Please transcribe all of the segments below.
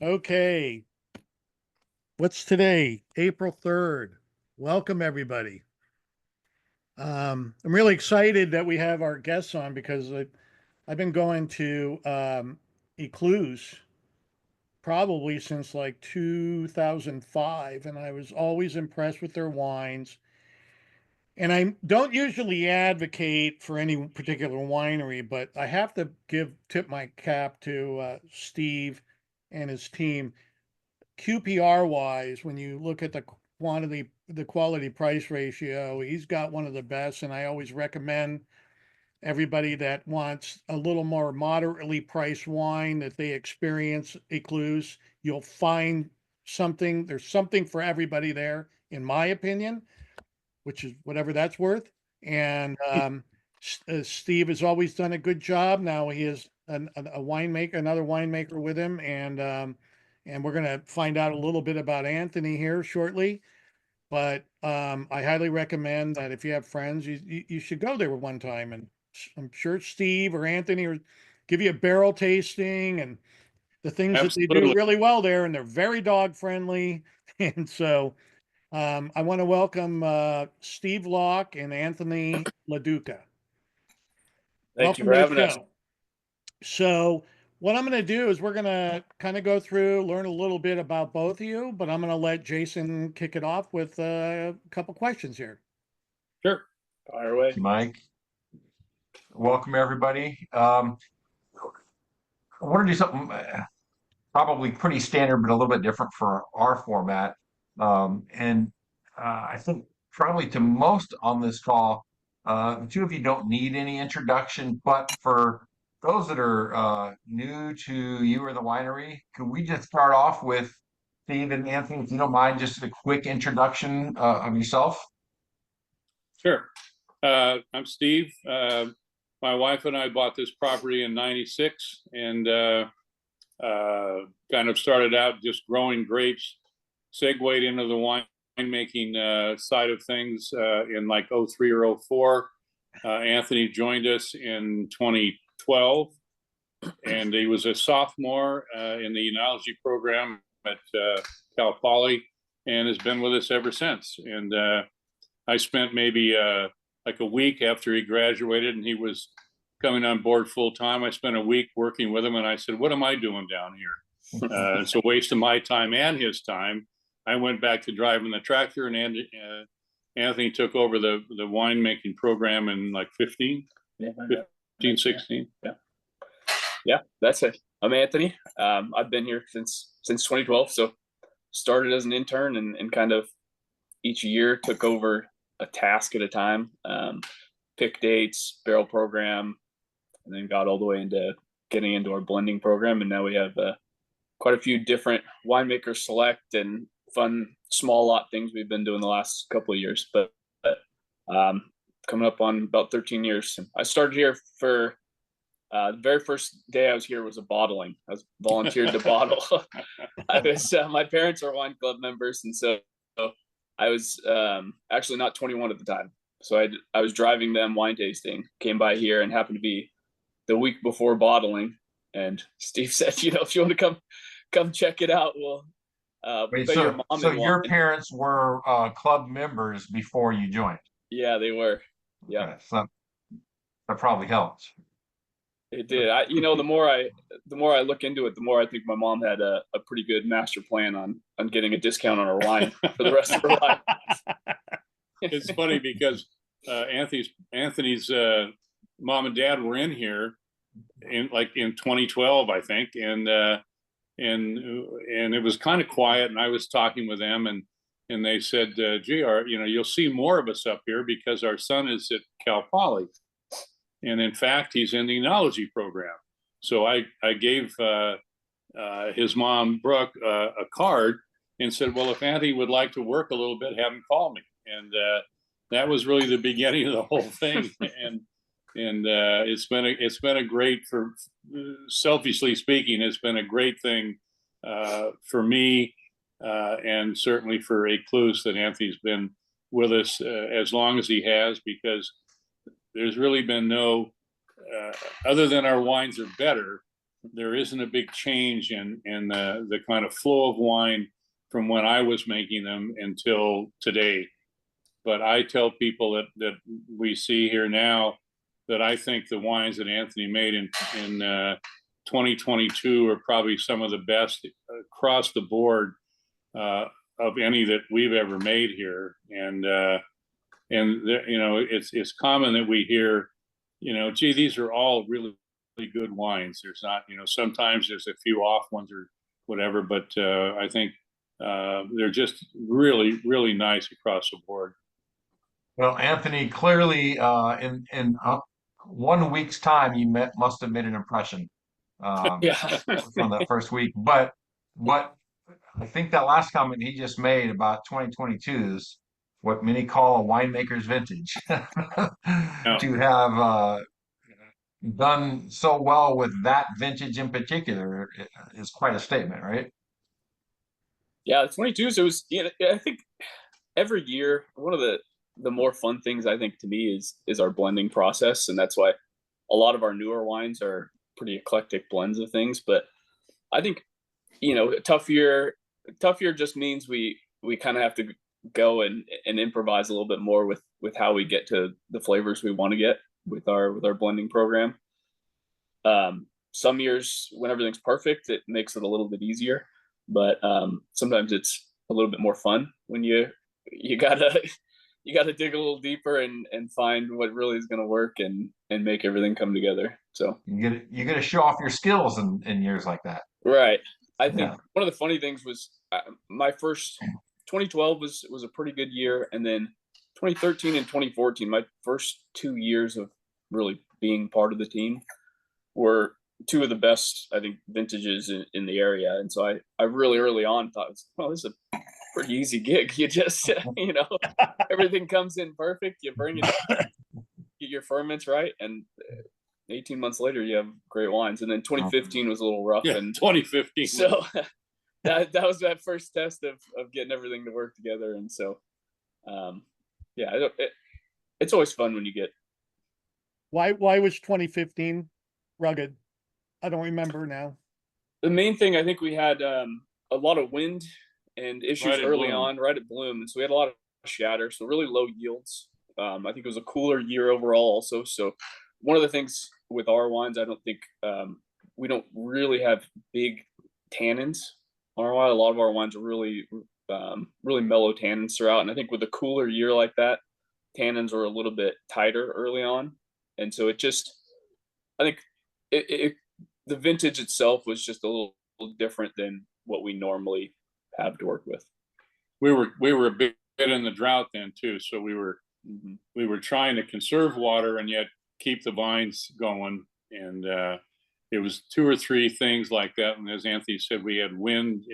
Okay. What's today? April 3rd. Welcome, everybody. I'm really excited that we have our guests on because I've been going to Ecluse probably since like 2005, and I was always impressed with their wines. And I don't usually advocate for any particular winery, but I have to tip my cap to Steve and his team. QPR wise, when you look at the quality price ratio, he's got one of the best. And I always recommend everybody that wants a little more moderately priced wine that they experience Ecluse. You'll find there's something for everybody there, in my opinion, which is whatever that's worth. And Steve has always done a good job. Now he is another winemaker with him, and we're going to find out a little bit about Anthony here shortly. But I highly recommend that if you have friends, you should go there one time, and I'm sure Steve or Anthony or give you a barrel tasting and the things that they do Absolutely. really well there, and they're very dog friendly. And so I want to welcome Steve Lock and Anthony LaDuca. Thank you Welcome for to the having us. show. So, what I'm going to do is we're going to kind of go through, learn a little bit about both of you, but I'm going to let Jason kick it off with a couple questions here. Sure. Fire Thank away. you, Mike. Welcome, everybody. I want to do something probably pretty standard, but a little bit different for our format. I think probably to most on this call, the two of you don't need any introduction, but for those that are new to you or the winery, could we just start off with Steve and Anthony, if you don't mind, just a quick introduction of yourself? Sure. I'm Steve. My wife and I bought this property in '96 and kind of started out just growing grapes, segued into the winemaking side of things in like '03 or '04. Anthony joined us in 2012, and he was a sophomore in the enology program at Cal Poly and has been with us ever since. And I spent maybe like a week after he graduated and he was coming on board full time. I spent a week working with him, and I said, "What am I doing down here? It's a waste of my time and his time." I went back to driving the tractor, and Anthony took over the winemaking program in like 15, 16. Yeah, that's it. I'm Anthony. I've been here since 2012. So started as an intern and kind of each year took over a task at a time, pick dates, barrel program, and then got all the way into getting into our blending program. And now we have quite a few different winemaker select and fun small lot things we've been doing the last couple of years. But coming up on about 13 years. I started here for the very first day I was here was a bottling. I was volunteered to bottle. I was my parents are wine club members, and so I was actually not 21 at the time. So I was driving them wine tasting, came by here and happened to be the week before bottling. And Steve said, if you want to come check it out, we'll Wait, bet your mom so in your wine. parents were club members before you joined? Yeah, they were. Yeah, Okay, so that probably helps. it did. The more I look into it, the more I think my mom had a pretty good master plan on getting a discount on her wine for the rest of her life. It's funny because Anthony's mom and dad were in here in 2012, I think, and it was kind of quiet, and I was talking with them, and they said, "Gee, you'll see more of us up here because our son is at Cal Poly, and in fact, he's in the enology program." So I gave his mom Brooke a card and said, "Well, if Anthony would like to work a little bit, have him call me." And that was really the beginning of the whole thing. And it's been a great, for selfishly speaking, it's been a great thing for me and certainly for Écluse that Anthony's been with us as long as he has, because there's really been no other than our wines are better. there isn't a big change in the kind of flow of wine from when I was making them until today. But I tell people that we see here now that I think the wines that Anthony made in 2022 are probably some of the best across the board of any that we've ever made here. And you know, it's common that we hear, you know, gee, these are all really good wines. There's not, you know, sometimes there's a few off ones or whatever, but I think they're just really, really nice across the board. Well, Anthony, clearly, in 1 week's time, you must have made an impression Yeah. from that first week. But I think that last comment he just made about 2022 is what many call a winemaker's vintage. Yeah. To have done so well with that vintage in particular is quite a statement, right? Yeah, 22s, it was, you know, I think every year, one of the more fun things I think to me is our blending process. And that's why a lot of our newer wines are pretty eclectic blends of things. But I think, you know, a tough year just means we kind of have to go and improvise a little bit more with how we get to the flavors we want to get with our blending program. Some years when everything's perfect, it makes it a little bit easier, but sometimes it's a little bit more fun when you gotta dig a little deeper and find what really is going to work and make everything come together. So You get to show off your skills in years like that. right, I think Yeah. one of the funny things was my first 2012 was a pretty good year, and then 2013 and 2014, my first 2 years of really being part of the team, were two of the best, I think, vintages in the area. And so I really early on thought, well, this is a pretty easy gig. You just, you know, everything comes in perfect. You bring it up, get your ferments right, and 18 months later, you have great wines. And then 2015 was a little rough. Yeah, And 2015. so that was that first test of getting everything to work together. And so, yeah, it's always fun when you get. Why was 2015 rugged? I don't remember now. The main thing, I think we had a lot of wind and issues Right at early bloom. on, right at bloom. And so we had a lot of shatter, so really low yields. I think it was a cooler year overall also. So one of the things with our wines, I don't think we don't really have big tannins on our wine. A lot of our wines are really, really mellow tannins throughout. And I think with a cooler year like that, tannins are a little bit tighter early on. And so it just, I think the vintage itself was just a little different than what we normally have to work with. We were a bit in the drought then too, so we were trying to conserve water and yet keep the vines going. And it was two or three things like that. And as Anthony said, we had wind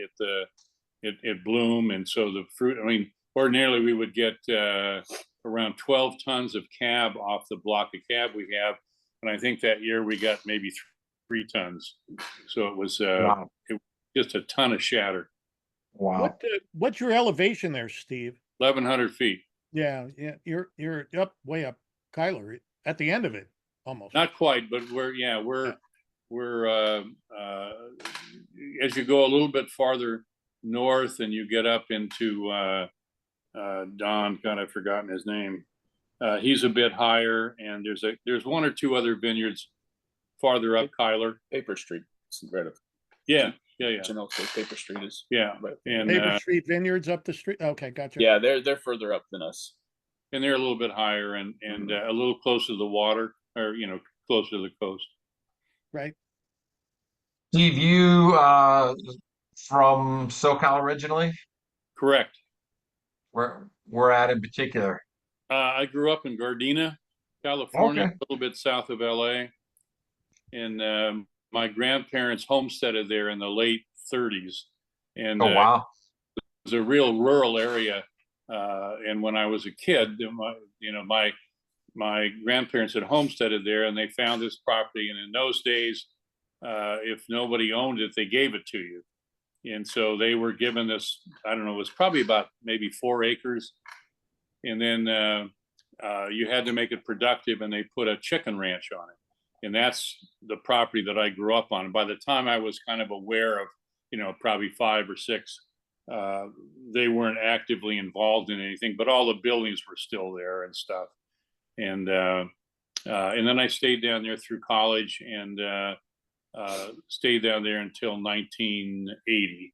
at bloom, and so the fruit. I mean, ordinarily we would get around 12 tons of cab off the block of cab we have, and I think that year we got maybe 3 tons. So it was Wow. just a ton of shatter. Wow. What's your elevation there, Steve? 1,100 feet. Yeah, you're up way up, Kyler, at the end of it almost. Not quite, but we're as you go a little bit farther north and you get up into Don, kind of forgotten his name. He's a bit higher, and there's one or two other vineyards farther up Kyler. Paper Street, right up. Yeah. Paper Street is. Yeah, right. and Paper Street Vineyards up the street. Okay, gotcha. Yeah, they're further up than us, and they're a little bit higher and a little closer to the water, or closer to the coast. Right. Steve, you from SoCal originally? Correct. Where at in particular? I grew up in Gardena, California, Okay. a little bit south of LA, and my grandparents homesteaded there in the late 30s, and Oh wow. it was a real rural area. And when I was a kid, my grandparents had homesteaded there, and they found this property. And in those days, if nobody owned it, they gave it to you. And so they were given this, I don't know, it was probably about maybe 4 acres. And then you had to make it productive, and they put a chicken ranch on it. and that's the property that I grew up on. And by the time I was kind of aware of, probably 5 or 6, they weren't actively involved in anything, but all the buildings were still there and stuff. And then I stayed down there through college and stayed down there until 1980.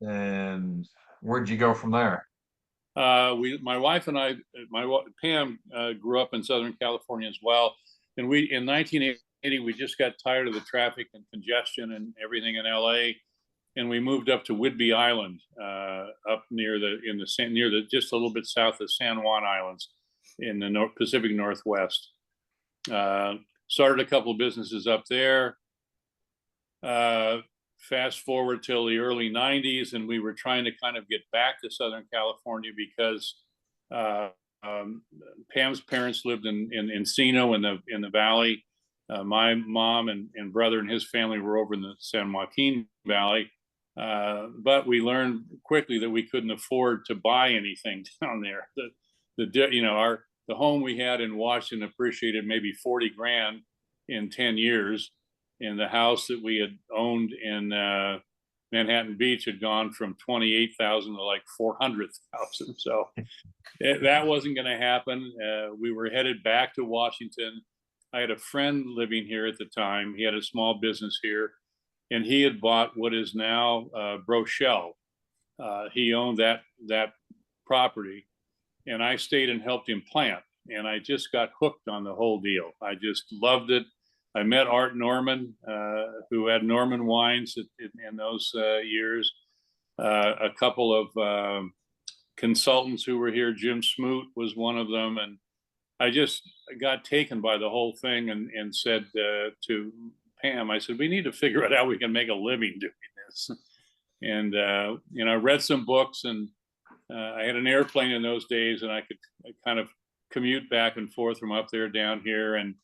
And where'd you go from there? My wife and I, Pam, grew up in Southern California as well. And in 1980, we just got tired of the traffic and congestion and everything in LA. And we moved up to Whidbey Island, up near just a little bit south of San Juan Islands in the Pacific Northwest. Started a couple of businesses up there. Fast forward till the early 90s, and we were trying to kind of get back to Southern California because Pam's parents lived in Encino in the valley. My mom and brother and his family were over in the San Joaquin Valley. But we learned quickly that we couldn't afford to buy anything down there. The home we had in Washington appreciated maybe 40 grand in 10 years. And the house that we had owned in Manhattan Beach had gone from 28,000 to like 400,000. So that wasn't going to happen. We were headed back to Washington. I had a friend living here at the time. He had a small business here, and he had bought what is now Brochelle. He owned that property, and I stayed and helped him plant. And I just got hooked on the whole deal. I just loved it. I met Art Norman, who had Norman Wines in those years. A couple of consultants who were here. Jim Smoot was one of them. And I just got taken by the whole thing and said to Pam, I said, we need to figure out how we can make a living doing this. And, I read some books, and I had an airplane in those days, and I could kind of commute back and forth from up there down here. And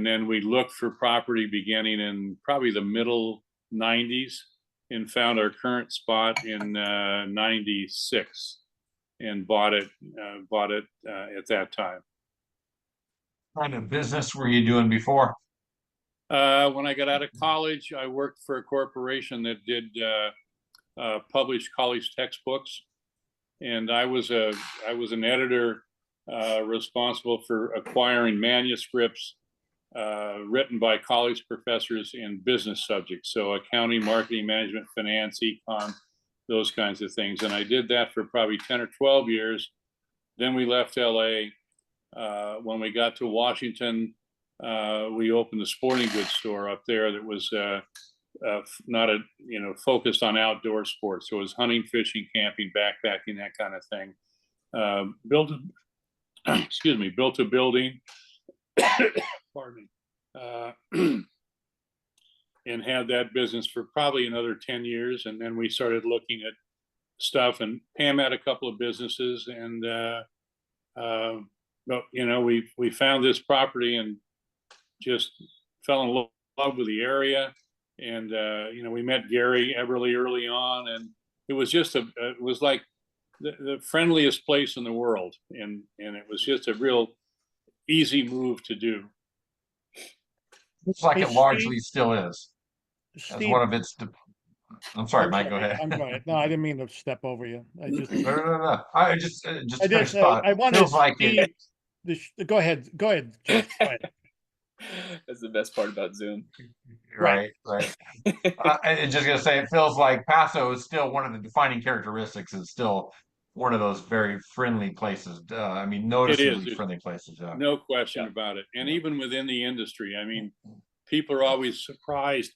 then we looked for property beginning in probably the middle 90s and found our current spot in 96 and bought it at that time. What kind of business were you doing before? When I got out of college, I worked for a corporation that did publish college textbooks. And I was an editor responsible for acquiring manuscripts written by college professors in business subjects, so accounting, marketing, management, finance, econ, those kinds of things. And I did that for probably 10 or 12 years. Then we left LA. When we got to Washington, we opened a sporting goods store up there that was not focused on outdoor sports. So it was hunting, fishing, camping, backpacking, that kind of thing. Built a building. Pardon me. And had that business for probably another 10 years. And then we started looking at stuff, and Pam had a couple of businesses, and we found this property and just fell in love with the area. And we met Gary Everly early on, and it was just it was like the friendliest place in the world, and it was just a real easy move to do. Looks like it largely still is. Steve, as one of its. I'm sorry, Mike. Go ahead. I'm sorry. No, I didn't mean to step over you. I just. No. I just I wanted feels like Steve, go ahead. Go ahead. Jeff, go ahead. That's the best part about Zoom. Right. I'm just gonna say, it feels like Paso is still one of the defining characteristics. Is still one of those very friendly places. Noticeably friendly places. No question about it. And even within the industry, I mean, people are always surprised.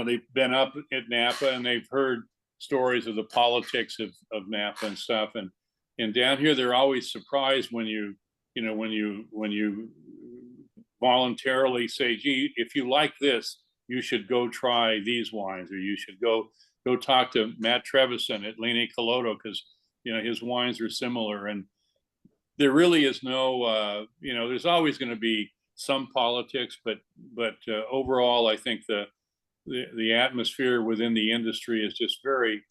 They've been up at Napa and they've heard stories of the politics of Napa and stuff. And down here, they're always surprised when you voluntarily say, gee, if you like this, you should go try these wines, or you should go talk to Matt Trevisan at Lene Coloto, because his wines are similar. And there really is no there's always going to be some politics, but overall, I think the atmosphere within the industry is just very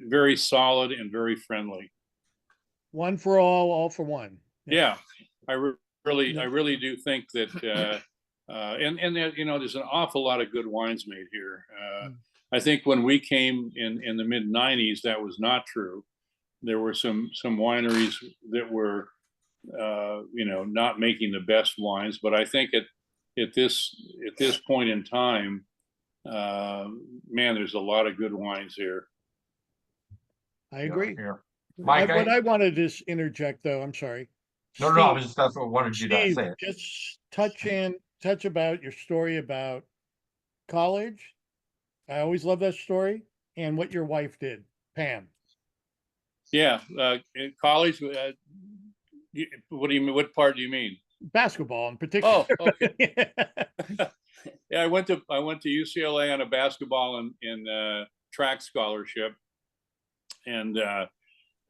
very solid and very friendly. One for all for one. Yeah, I really, Yeah. I really do think that, and that, you know, there's an awful lot of good wines made here. I think when we came in the mid '90s, that was not true. There were some wineries that were, you know, not making the best wines, but I think at this point in time, man, there's a lot of good wines here. I agree. Here. Mike, What I wanted to just interject, though, I'm sorry. no, I was just, that's what I wanted you to Steve, say it. just touch about your story about college. I always love that story, and what your wife did, Pam. Yeah, in college, what do you mean? What part do you mean? Basketball in particular. Oh, okay. Yeah, I went to UCLA on a basketball and track scholarship, and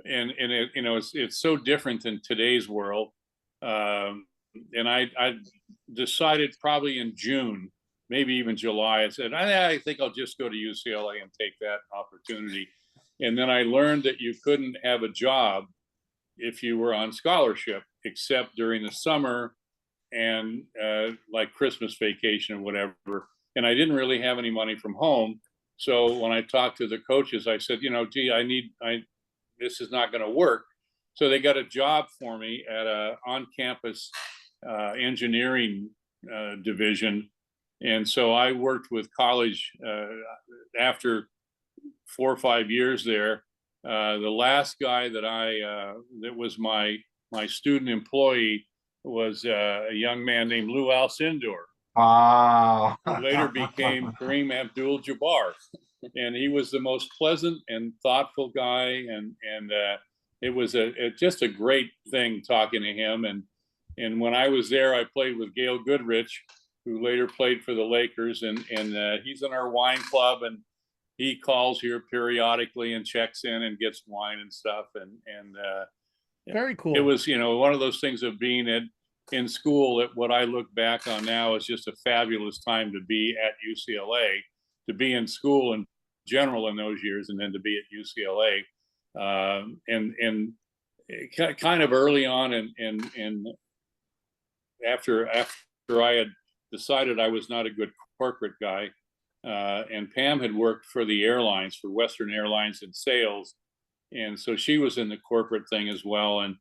it, you know, it's so different than today's world. And I decided probably in June, maybe even July, I said I think I'll just go to UCLA and take that opportunity. And then I learned that you couldn't have a job if you were on scholarship, except during the summer and like Christmas vacation or whatever. And I didn't really have any money from home. So when I talked to the coaches, I said, you know, gee, this is not going to work. So they got a job for me at a on-campus engineering division. And so I worked with college after 4 or 5 years there. The last guy that was my student employee was a young man named Lou Alcindor. Wow. Who later became Kareem Abdul-Jabbar. And he was the most pleasant and thoughtful guy. And it was just a great thing talking to him. And when I was there, I played with Gail Goodrich, who later played for the Lakers. And he's in our wine club, and he calls here periodically and checks in and gets wine and stuff. And Very cool. It was, you know, one of those things of being in school that what I look back on now is just a fabulous time to be at UCLA, to be in school in general in those years, and then to be at UCLA. And kind of early on, and after I had decided I was not a good corporate guy, and Pam had worked for the airlines, for Western Airlines in sales, and so she was in the corporate thing as well. And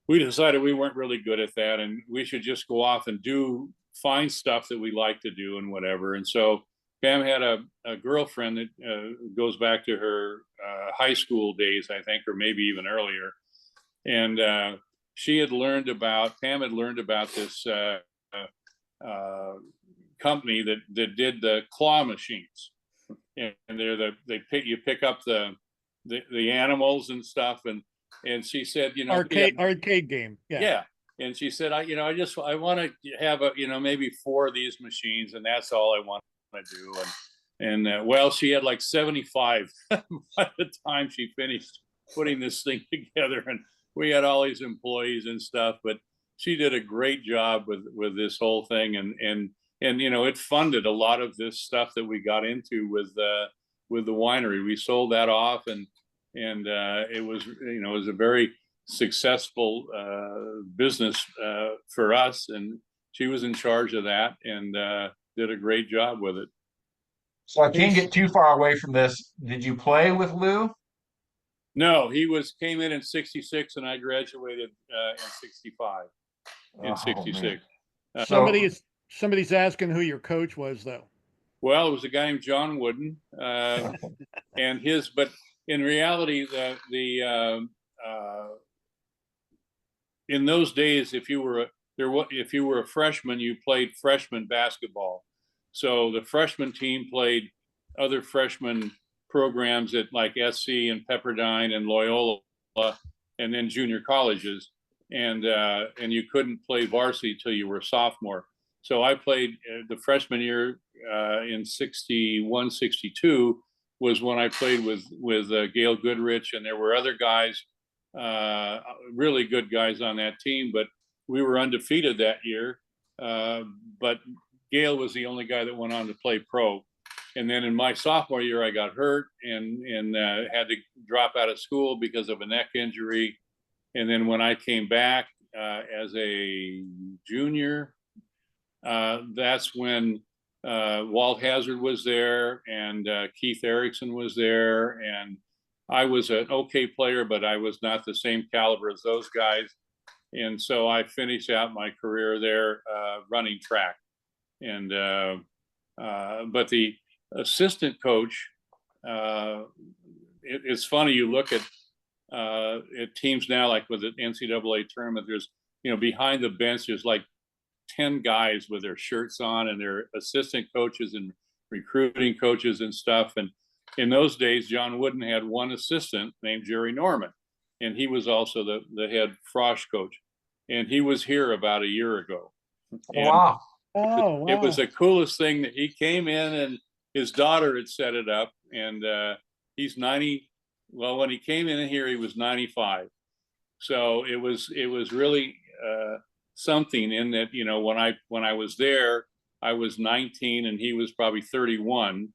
we decided we weren't really good at that, and we should just go off and find stuff that we like to do and whatever. And so Pam had a girlfriend that goes back to her high school days, I think, or maybe even earlier. And Pam had learned about this company that did the claw machines. And you pick up the animals and stuff. And she said, you know, arcade game. Yeah. And she said, I want to have maybe 4 of these machines, and that's all I want to do. And well, she had like 75 by the time she finished putting this thing together, and we had all these employees and stuff, but she did a great job with this whole thing. And you know, it funded a lot of this stuff that we got into with the winery. We sold that off, and it was, you know, it was a very successful business for us, and she was in charge of that, and did a great job with it. So I can't get too far away from this. Did you play with Lou? No, he came in '66, and I graduated in '65. In '66. Somebody's asking who your coach was, though. Well, it was a guy named John Wooden, but in reality, in those days, if you were a freshman, you played freshman basketball. So the freshman team played other freshman programs at like SC and Pepperdine and Loyola, and then junior colleges. And you couldn't play varsity till you were a sophomore. So I played the freshman year in '61, '62 was when I played with Gail Goodrich, and there were other guys, really good guys on that team, but we were undefeated that year. But Gail was the only guy that went on to play pro. And then in my sophomore year, I got hurt and had to drop out of school because of a neck injury. And then when I came back as a junior, that's when Walt Hazard was there, and Keith Erickson was there, and I was an okay player, but I was not the same caliber as those guys. And so I finished out my career there running track. And but the assistant coach, it's funny, you look at teams now, like with the NCAA tournament, there's, behind the bench, there's like 10 guys with their shirts on, and their assistant coaches and recruiting coaches and stuff. And in those days, John Wooden had one assistant named Jerry Norman, and he was also the head frosh coach. And he was here about a year ago. And Wow. Oh, wow. it was the coolest thing that he came in, and his daughter had set it up, and he's 90. Well, when he came in here, he was 95. So it was really something in that, when I was there, I was 19 and he was probably 31,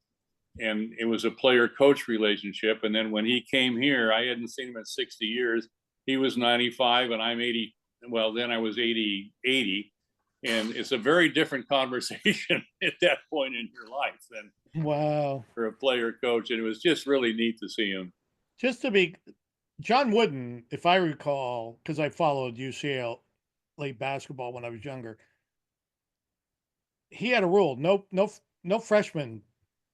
and it was a player coach relationship. And then when he came here, I hadn't seen him in 60 years. He was 95 and I'm 80. Well, then I was 80. And it's a very different conversation at that point in your life than Wow. for a player coach. And it was just really neat to see him. Just to be, John Wooden, if I recall, because I followed UCLA basketball when I was younger, he had a rule: no freshmen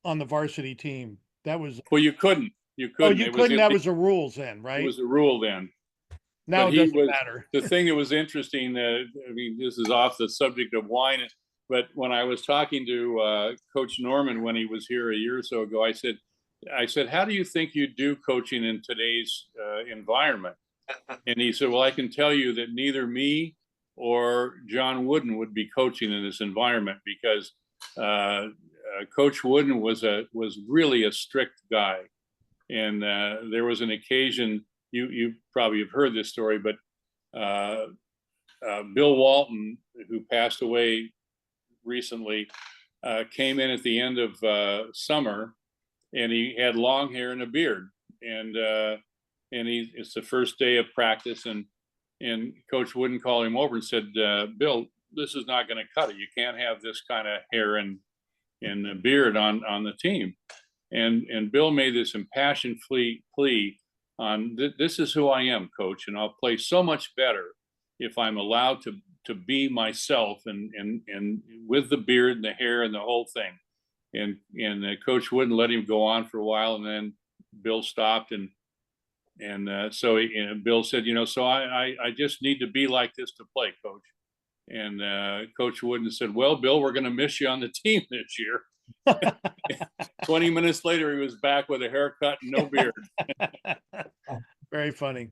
on the varsity team. That was Well, you couldn't. You oh, couldn't. you couldn't. That was the rules then, right? It was the rule then. Now But it he doesn't was matter. the thing that was interesting. This is off the subject of wine, but when I was talking to Coach Norman when he was here a year or so ago, I said, how do you think you do coaching in today's environment? And he said, well, I can tell you that neither me or John Wooden would be coaching in this environment, because Coach Wooden was really a strict guy. And there was an occasion, you probably have heard this story, but Bill Walton, who passed away recently, came in at the end of summer, and he had long hair and a beard, and it's the first day of practice, and Coach Wooden called him over and said, Bill, this is not going to cut it. You can't have this kind of hair and a beard on the team. And Bill made this impassioned plea on, this is who I am, Coach, and I'll play so much better if I'm allowed to be myself, and with the beard and the hair and the whole thing. And Coach Wooden let him go on for a while, and then Bill stopped, and so Bill said, so I just need to be like this to play, Coach. And Coach Wooden said, well, Bill, we're going to miss you on the team this year. 20 minutes later, he was back with a haircut and no beard. Very funny.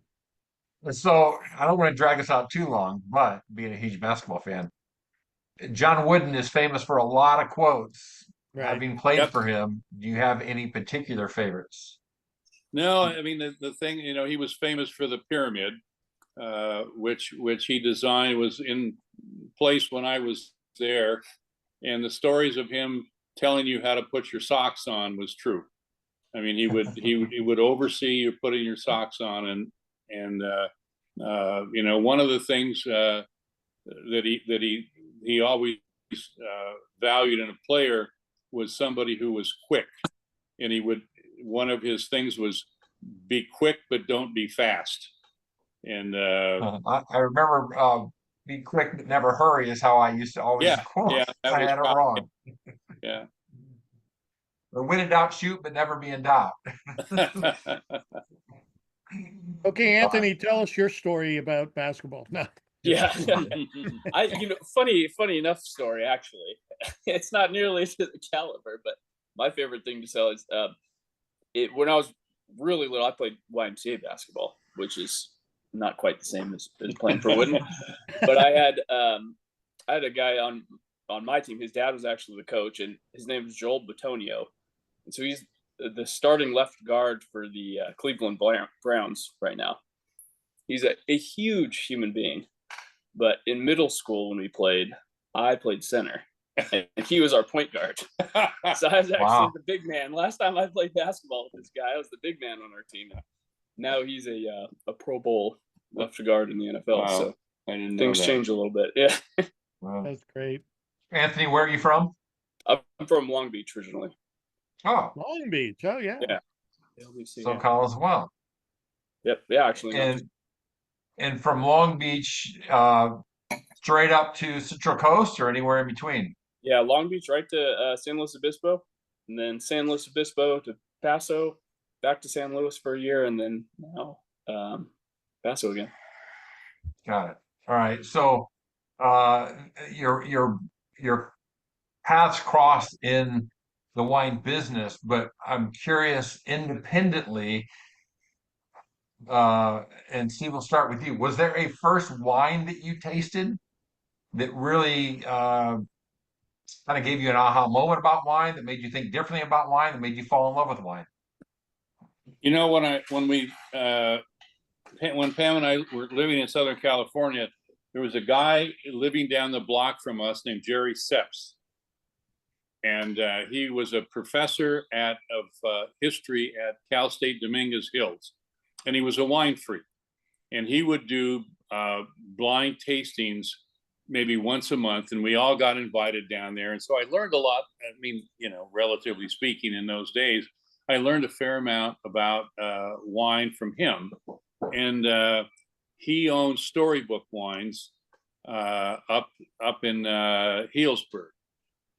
So I don't want to drag us out too long, but being a huge basketball fan, John Wooden is famous for a lot of quotes. Right. Having played Yep. for him, do you have any particular favorites? No, I mean, the thing, he was famous for the pyramid, which he designed, was in place when I was there. And the stories of him telling you how to put your socks on was true. I mean, he would oversee you putting your socks on, and one of the things that he always valued in a player was somebody who was quick. And one of his things was, be quick but don't be fast. And I remember be quick but never hurry is how I used to always quote. Yeah, I had it wrong. Yeah. Or when in doubt, shoot, but never be in doubt. Okay, Anthony, tell us your story about basketball. No. Yeah. Funny enough story, actually. It's not nearly to the caliber, but my favorite thing to tell is when I was really little, I played YMCA basketball, which is not quite the same as playing for Wooden. But I had a guy on my team. His dad was actually the coach, and his name is Joel Batonio. And so he's the starting left guard for the Cleveland Browns right now. He's a huge human being. But in middle school, when we played, I played center, and he was our point guard. So I was actually the big man. Last time I played basketball with this guy, I was the big man on our team. Now he's a Pro Bowl left to guard in the NFL. Wow. So I didn't know things that. change a little bit. Yeah. Well, That's great. Anthony, where are you from? I'm from Long Beach originally. Oh, Long Beach. Oh yeah. Yeah. LBC, yeah. SoCal as well. Yep. Yeah, actually not too And from Long Beach, straight up to Central Coast or anywhere in between? Yeah, Long Beach right to San Luis Obispo, and then San Luis Obispo to Paso, back to San Luis for a year, and then now Paso again. Got it. All right. So, your paths crossed in the wine business, but I'm curious independently, and Steve, we'll start with you. Was there a first wine that you tasted that really kind of gave you an aha moment about wine, that made you think differently about wine, that made you fall in love with wine? You know, when Pam and I were living in Southern California, there was a guy living down the block from us named Jerry Seps. And he was a professor of history at Cal State Dominguez Hills. And he was a wine freak. And he would do blind tastings maybe once a month. And we all got invited down there. And so I learned a lot. I mean, you know, relatively speaking, in those days, I learned a fair amount about wine from him. And he owns Storybook Wines up in Healdsburg.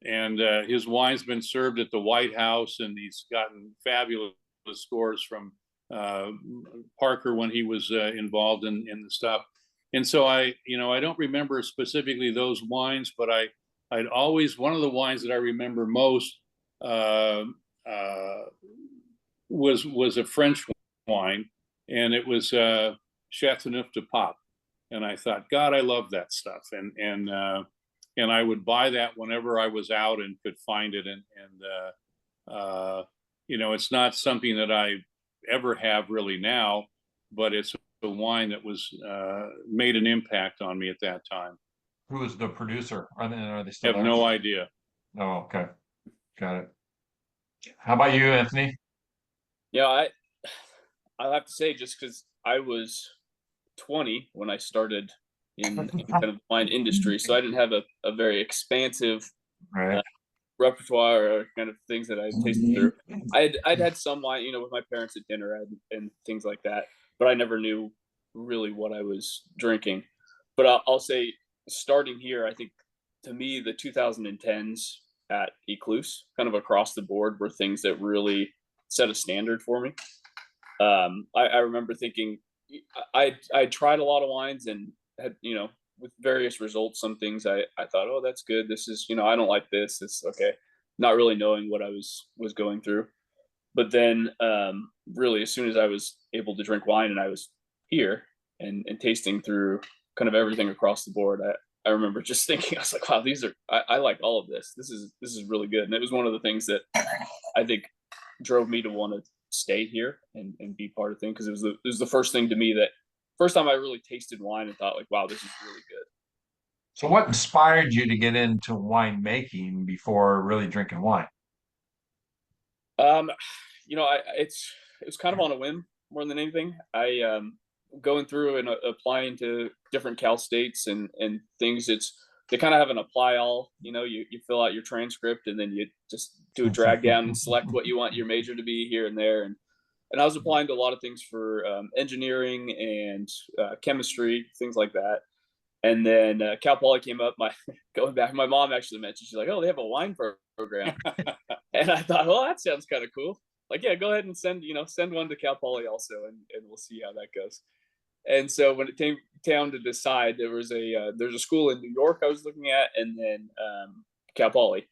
And his wine's been served at the White House, and he's gotten fabulous scores from Parker when he was involved in the stuff. And so I don't remember specifically those wines, but I'd always, one of the wines that I remember most was a French wine, and it was Chateauneuf du Pape. And I thought, God, I love that stuff. And I would buy that whenever I was out and could find it. And you know, it's not something that I ever have really now, but it's a wine that was made an impact on me at that time. Who was the producer? Are they I still have there? no idea. Oh, okay. Got it. How about you, Anthony? Yeah, I'll have to say, just because I was 20 when I started in kind of wine industry, so I didn't have a very expansive Right. repertoire or kind of things that I tasted through. I'd had some wine, you know, with my parents at dinner and things like that, but I never knew really what I was drinking. But I'll say, starting here, I think to me the 2010s at Ecluse, kind of across the board, were things that really set a standard for me. I remember thinking I tried a lot of wines and had, you know, with various results. Some things I thought, oh, that's good. This is, you know, I don't like this. It's okay. Not really knowing what I was going through. But then really, as soon as I was able to drink wine and I was here and tasting through kind of everything across the board, I remember just thinking, I was like, wow, I like all of this. This is really good. And it was one of the things that I think drove me to want to stay here and be part of things, because it was the first thing to me, that first time I really tasted wine and thought, like, wow, this is really good. So what inspired you to get into winemaking before really drinking wine? You know, it was kind of on a whim more than anything. I going through and applying to different Cal States and things. They kind of have an apply all. You know, you fill out your transcript and then you just do a drag down and select what you want your major to be here and there. And I was applying to a lot of things for engineering and chemistry, things like that. And then Cal Poly came up. Going back, my mom actually mentioned, she's like, "Oh, they have a wine program," and I thought, "Well, that sounds kind of cool." Like, yeah, go ahead and send one to Cal Poly also, and we'll see how that goes. And so when it came down to decide, there's a school in New York I was looking at, and then Cal Poly.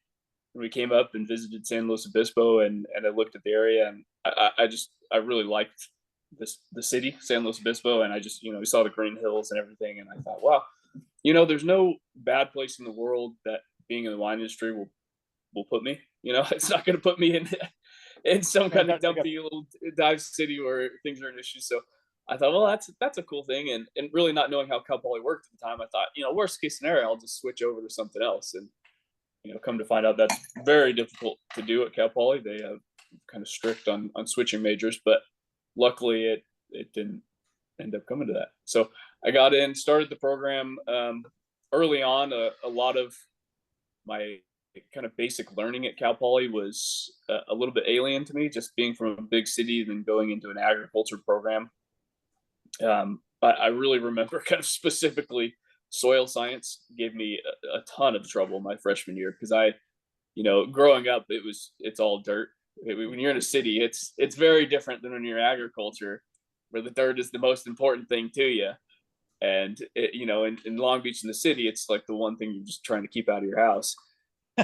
And we came up and visited San Luis Obispo, and I looked at the area, and I really liked the city, San Luis Obispo, and I just, we saw the green hills and everything, and I thought, wow, there's no bad place in the world that being in the wine industry will put me. It's not going to put me in some kind of dumpy little dive city where things are an issue. So I thought, well, that's a cool thing, and really not knowing how Cal Poly worked at the time, I thought, worst case scenario, I'll just switch over to something else. And come to find out, that's very difficult to do at Cal Poly. They have kind of strict on switching majors, but luckily it didn't end up coming to that. So I got in, started the program early on. A lot of my kind of basic learning at Cal Poly was a little bit alien to me, just being from a big city and then going into an agriculture program. But I really remember kind of specifically soil science gave me a ton of trouble my freshman year, because growing up, it's all dirt. When you're in a city, it's very different than when you're in agriculture, where the dirt is the most important thing to you. And in Long Beach, in the city, it's like the one thing you're just trying to keep out of your house.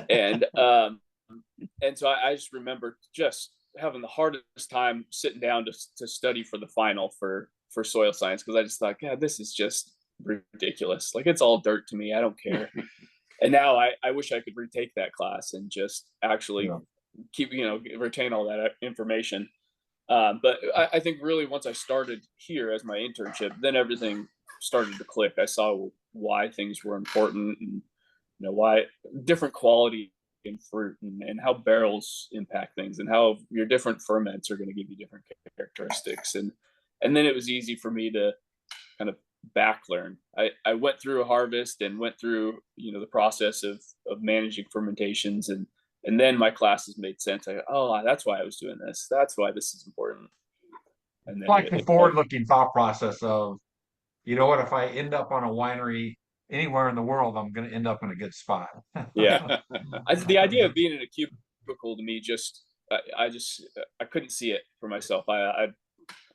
And so I just remember just having the hardest time sitting down to study for the final for soil science, because I just thought, God, this is just ridiculous. Like, it's all dirt to me. I don't care. And now I wish I could retake that class and just actually keep, retain all that information. But I think really once I started here as my internship, then everything started to click. I saw why things were important, and why different quality in fruit, and how barrels impact things, and how your different ferments are going to give you different characteristics. And then it was easy for me to kind of back learn. I went through a harvest and went through the process of managing fermentations, and then my classes made sense. That's why I was doing this. That's why this is important. And then Like the forward-looking thought process of, what, if I end up on a winery anywhere in the world, I'm going to end up in a good spot. Yeah. The idea of being in a cubicle to me, I couldn't see it for myself. I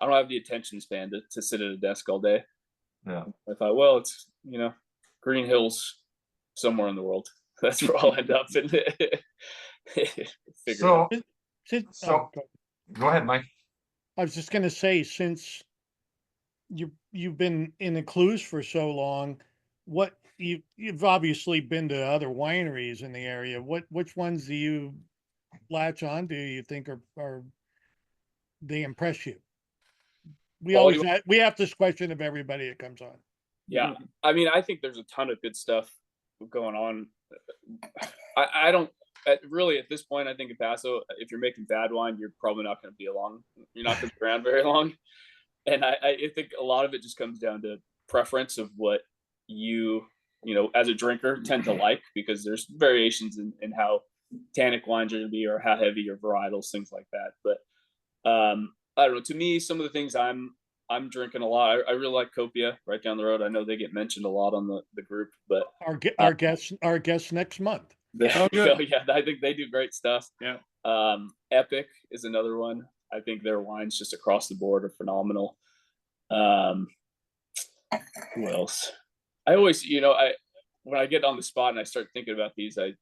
don't have the attention span to sit at a desk all day. Yeah. I thought, well, it's, Green Hills somewhere in the world. That's where I'll end up. And So, Oh, go ahead, Mike. I was just going to say, since you've been in Ecluse for so long, what you've obviously been to other wineries in the area. Which ones do you latch on to? You think are they impress you? We have this question of everybody that comes on. Yeah, I mean, I think there's a ton of good stuff going on. I don't really, at this point, I think in Paso, if you're making bad wine, you're probably not going to be along. You're not going to be around very long. And I think a lot of it just comes down to preference of what you as a drinker tend to like, because there's variations in how tannic wines are going to be, or how heavy your varietals, things like that. But I don't know. To me, some of the things I'm drinking a lot. I really like Copia right down the road. I know they get mentioned a lot on the group, but our guests next month. Yeah, I think they do great stuff. Yeah. Epic is another one. I think their wines just across the board are phenomenal. Who else? I always, when I get on the spot and I start thinking about these, I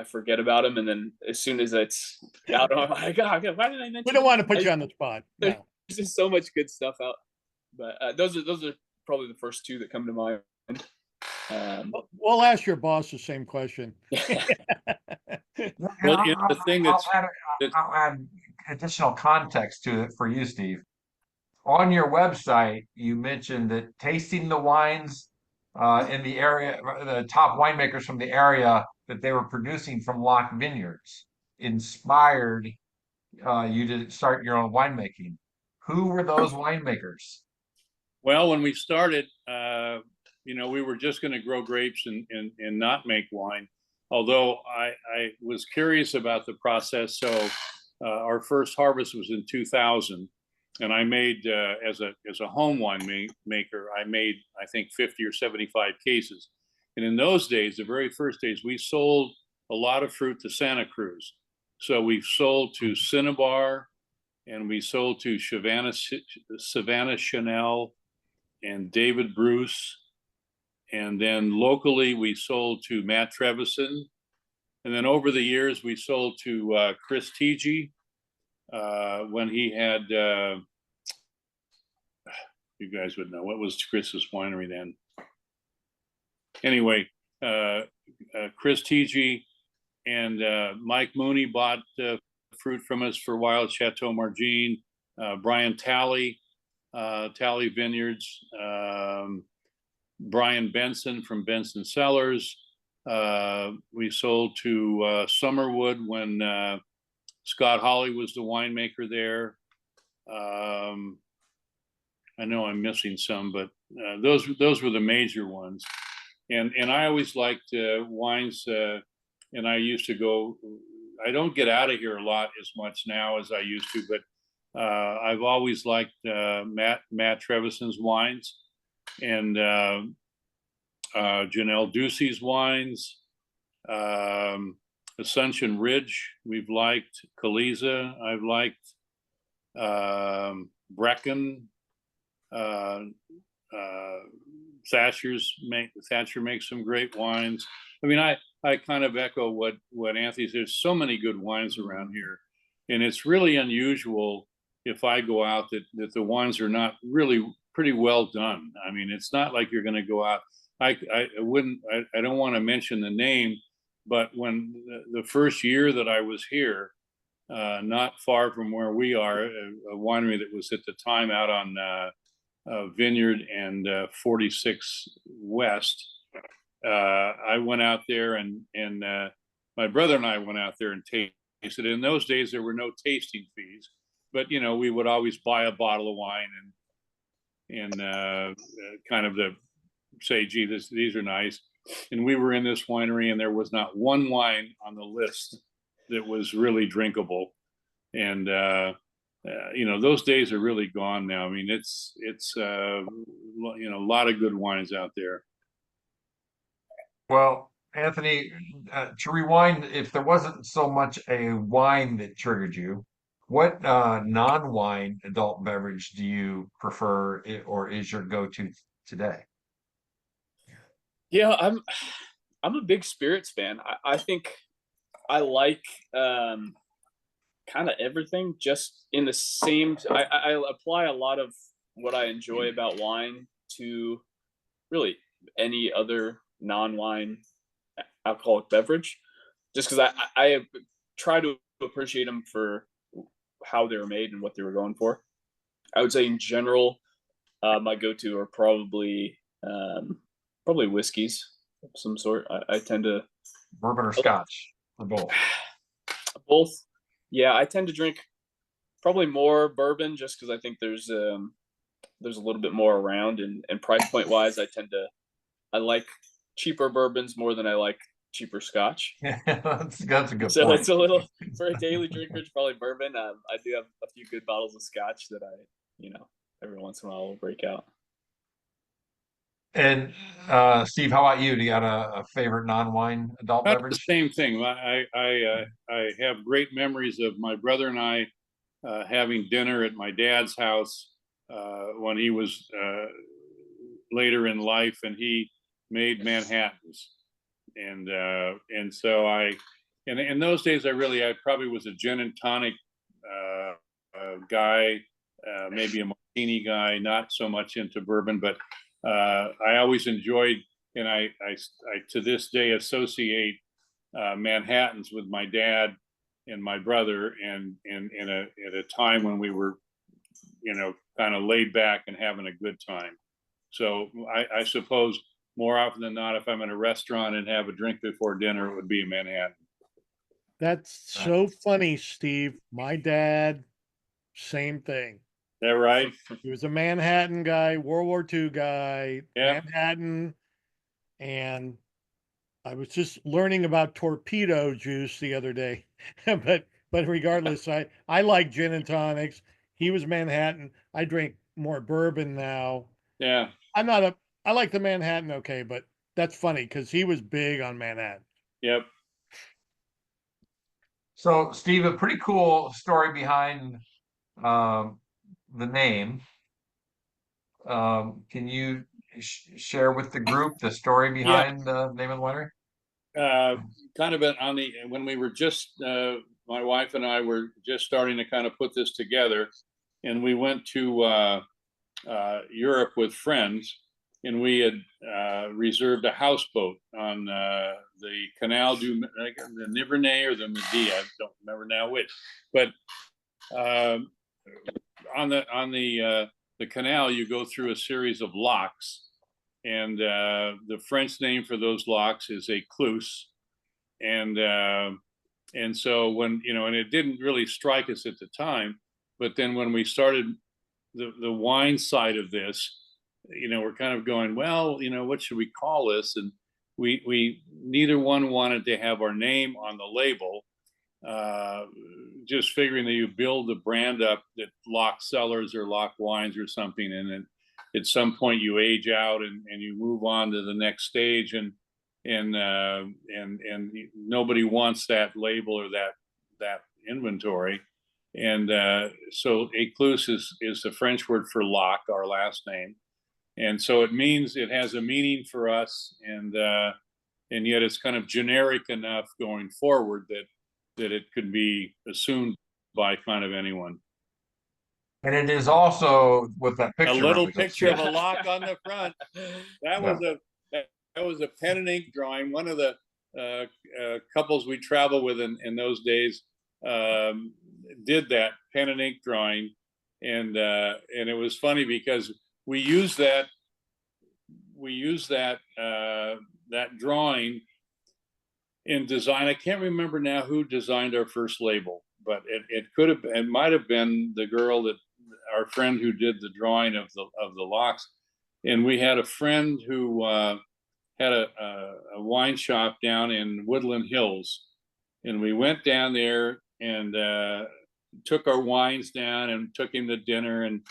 forget about them, and then as soon as it's out, I'm like, God, why did I mention? We don't want to put you on the spot. There's just so much good stuff out, but those are probably the first two that come to mind. We'll ask your boss the same question. Well, I'll add additional context to it for you, Steve. On your website, you mentioned that tasting the wines in the area, the top winemakers from the area that they were producing from Lock Vineyards, inspired you to start your own winemaking. Who were those winemakers? Well, when we started, we were just going to grow grapes and not make wine. Although I was curious about the process. So our first harvest was in 2000. And I made, as a home wine maker, I made, I think, 50 or 75 cases. And in those days, the very first days, we sold a lot of fruit to Santa Cruz. So we sold to Cinnabar, and we sold to Savannah Chanel and David Bruce. And then locally, we sold to Matt Trevisan. And then over the years, we sold to Chris Teege when he had, you guys would know, what was Chris's winery then? Anyway, Chris Teege and Mike Mooney bought fruit from us for Wild Chateau Margine. Brian Talley, Talley Vineyards. Brian Benson from Benson Cellars. We sold to Summerwood when Scott Hawley was the winemaker there. I know I'm missing some, but those were the major ones. And I always liked wines, and I used to go. I don't get out of here a lot as much now as I used to, but I've always liked Matt Trevison's wines and Janelle Ducey's wines. Ascension Ridge, we've liked. Kaliza, I've liked. Brecken. Thatcher makes some great wines. I mean, I kind of echo what Anthony says. There's so many good wines around here, and it's really unusual if I go out that the wines are not really pretty well done. I mean, it's not like you're going to go out. I don't want to mention the name, but when the first year that I was here, not far from where we are, a winery that was at the time out on Vineyard and 46 West. I went out there and my brother and I went out there and tasted. In those days, there were no tasting fees, but we would always buy a bottle of wine and kind of say, gee, these are nice. And we were in this winery, and there was not one wine on the list that was really drinkable. And those days are really gone now. I mean, it's a lot of good wines out there. Well, Anthony, to rewind, if there wasn't so much a wine that triggered you, what non-wine adult beverage do you prefer, or is your go-to today? Yeah, I'm a big spirits fan. I think I like kind of everything, just in the same. I apply a lot of what I enjoy about wine to really any other non-wine alcoholic beverage, just because I try to appreciate them for how they were made and what they were going for. I would say in general, my go-to are probably whiskeys of some sort. I tend to Bourbon or Scotch, or both? both. Yeah, I tend to drink probably more bourbon, just because I think there's a little bit more around, and price point wise, I like cheaper bourbons more than I like cheaper Scotch. That's a good So point. it's a little, for a daily drinker, it's probably bourbon. I do have a few good bottles of Scotch that every once in a while will break out. And Steve, how about you? Do you got a favorite non-wine adult That's the beverage? same thing. I have great memories of my brother and I having dinner at my dad's house when he was later in life, and he made Manhattans, and so and in those days I probably was a gin and tonic guy, maybe a martini guy, not so much into bourbon, but I always enjoyed, and I to this day associate Manhattans with my dad and my brother, and at a time when we were, kind of laid back and having a good time. So I suppose more often than not, if I'm in a restaurant and have a drink before dinner, it would be a Manhattan. That's so funny, Steve. My dad, same thing. Is that right? He was a Manhattan guy, World War II guy, Yeah. Manhattan. And I was just learning about torpedo juice the other day. but regardless, I like gin and tonics. He was Manhattan. I drink more bourbon now. Yeah. I like the Manhattan, okay, but that's funny because he was big on Manhattan. Yep. So, Steve, a pretty cool story behind the name. Can you share with the group the story Yeah. behind the name of the winery? Kind of when we were just my wife and I were just starting to kind of put this together, and we went to Europe with friends, and we had reserved a houseboat on the Canal du the Nivernais or the Midi. I don't remember now which, but on the canal, you go through a series of locks, and the French name for those locks is Ecluse, and so when and it didn't really strike us at the time, but then when we started the wine side of this, we're kind of going, well, what should we call this? And we neither one wanted to have our name on the label. Just figuring that you build the brand up that Lock Cellars or Lock Wines or something, and then at some point you age out and you move on to the next stage, and nobody wants that label or that inventory. And so Écluse is the French word for lock, our last name. And so it has a meaning for us, and yet it's kind of generic enough going forward that it could be assumed by kind of anyone. And it is also with that A picture. little picture of a lock on the front. That was a pen and ink drawing. One of the couples we traveled with in those days did that pen and ink drawing, and it was funny because we used that drawing in design. I can't remember now who designed our first label, but it might have been the girl that our friend who did the drawing of the locks. And we had a friend who had a wine shop down in Woodland Hills, and we went down there and took our wines down and took him to dinner, and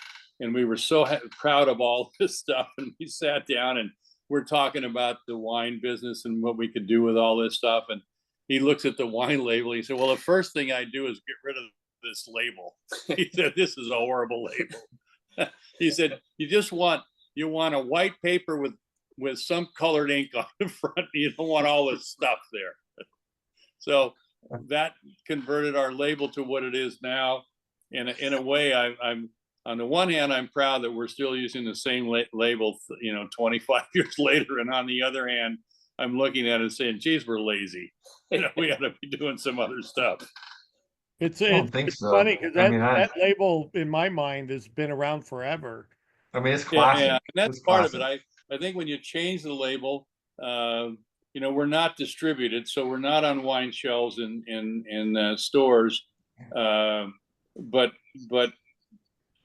we were so proud of all this stuff. And we sat down and we're talking about the wine business and what we could do with all this stuff. And he looks at the wine label. He said, well, the first thing I do is get rid of this label. He said, this is a horrible label. He said, you want a white paper with some colored ink on the front. You don't want all this stuff there. So that converted our label to what it is now. And in a way, I'm on the one hand, I'm proud that we're still using the same label, 25 years later. And on the other hand, I'm looking at it saying, geez, we're lazy. We ought to be doing some other stuff. It's so. funny because that label in my mind has been around forever. I mean, it's classic. Yeah, and that's it's part classic. of it. I think when you change the label, we're not distributed, so we're not on wine shelves in stores. But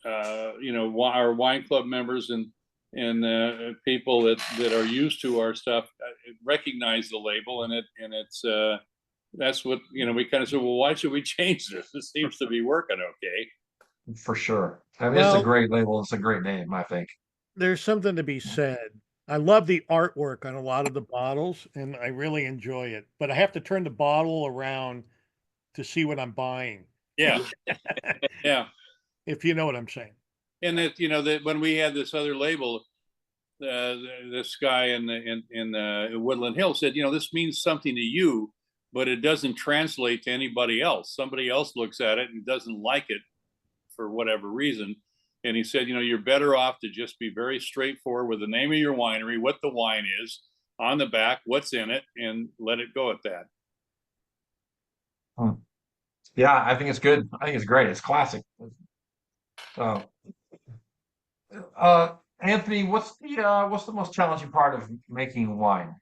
our wine club members and people that are used to our stuff recognize the label, and it's that's what we kind of said. Well, why should we change this? It seems to be working okay. For sure. I mean, it's a great label. It's a great name, I think. There's something to be said. I love the artwork on a lot of the bottles, and I really enjoy it. But I have to turn the bottle around to see what I'm buying. Yeah, yeah. If you know what I'm saying. And that when we had this other label, this guy in Woodland Hills said, this means something to you, but it doesn't translate to anybody else. Somebody else looks at it and doesn't like it for whatever reason. And he said, you're better off to just be very straightforward with the name of your winery, what the wine is on the back, what's in it, and let it go at that. Yeah, I think it's good. I think it's great. It's classic. Anthony, what's the most challenging part of making wine?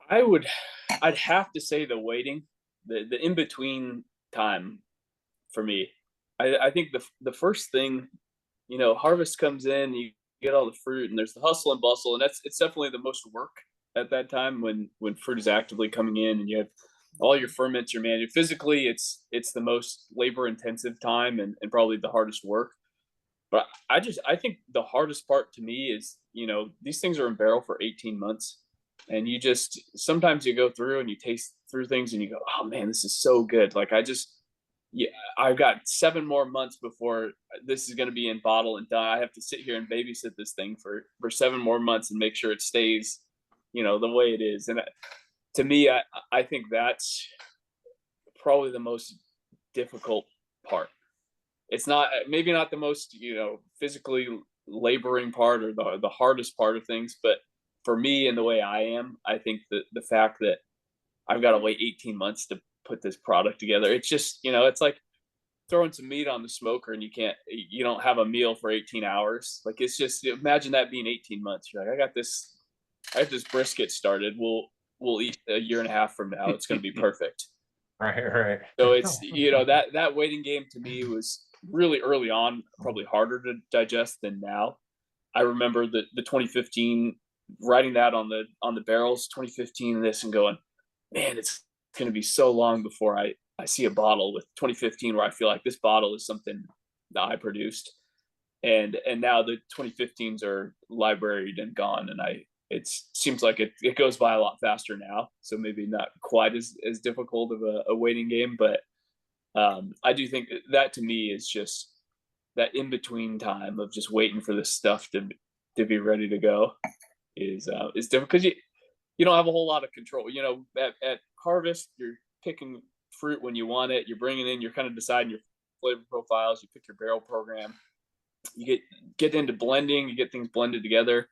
I'd have to say the waiting, the in between time for me. I think the first thing, harvest comes in, you get all the fruit, and there's the hustle and bustle, and it's definitely the most work at that time when fruit is actively coming in, and you have all your ferments, your manual. Physically, it's the most labor intensive time and probably the hardest work. But I think the hardest part to me is, these things are in barrel for 18 months. And sometimes you go through and you taste through things and you go, oh man, this is so good. Like I've got 7 more months before this is going to be in bottle and done. I have to sit here and babysit this thing for 7 more months and make sure it stays, the way it is. And to me, I think that's probably the most difficult part. It's maybe not the most, physically laboring part or the hardest part of things, but for me and the way I am, I think that the fact that I've got to wait 18 months to put this product together, it's just, it's like throwing some meat on the smoker and you don't have a meal for 18 hours. Like, it's just, imagine that being 18 months. You're like, I have this brisket started. We'll eat a year and a half from now. It's going to be perfect. Right. So it's, that waiting game to me was really early on, probably harder to digest than now. I remember the 2015, writing that on the barrels, 2015 this, and going, man, it's going to be so long before I see a bottle with 2015 where I feel like this bottle is something that I produced. And now the 2015s are libraried and gone, and it seems like it goes by a lot faster now. So maybe not quite as difficult of a waiting game, but I do think that to me is just that in between time of just waiting for this stuff to be ready to go is different, because you don't have a whole lot of control. You know, at harvest, you're picking fruit when you want it. You're bringing in, you're kind of deciding your flavor profiles. You pick your barrel program. You get into blending. You get things blended together,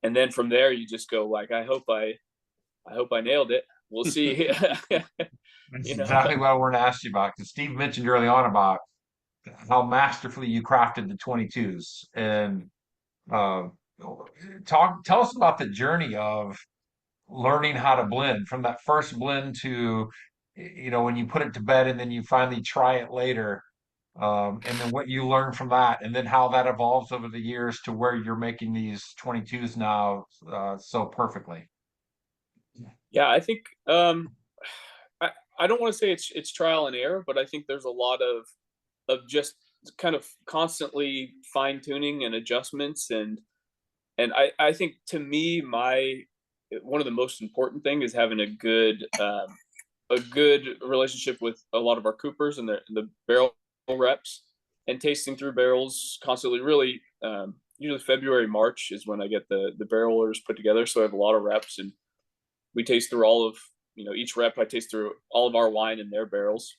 and then from there you just go like, I hope I nailed it. We'll see. That's You know. exactly what I wanted to ask you about, because Steve mentioned early on about how masterfully you crafted the 22s, and uh, tell us about the journey of learning how to blend from that first blend to, you know, when you put it to bed and then you finally try it later, and then what you learn from that, and then how that evolves over the years to where you're making these 22s now so perfectly. Yeah, I think I I don't want to say it's trial and error, but I think there's a lot of just kind of constantly fine tuning and adjustments, and I think to me one of the most important thing is having a good relationship with a lot of our coopers and the barrel reps, and tasting through barrels constantly. Really, usually February, March is when I get the barrel orders put together. So I have a lot of reps, and we taste through all of, each rep. I taste through all of our wine in their barrels,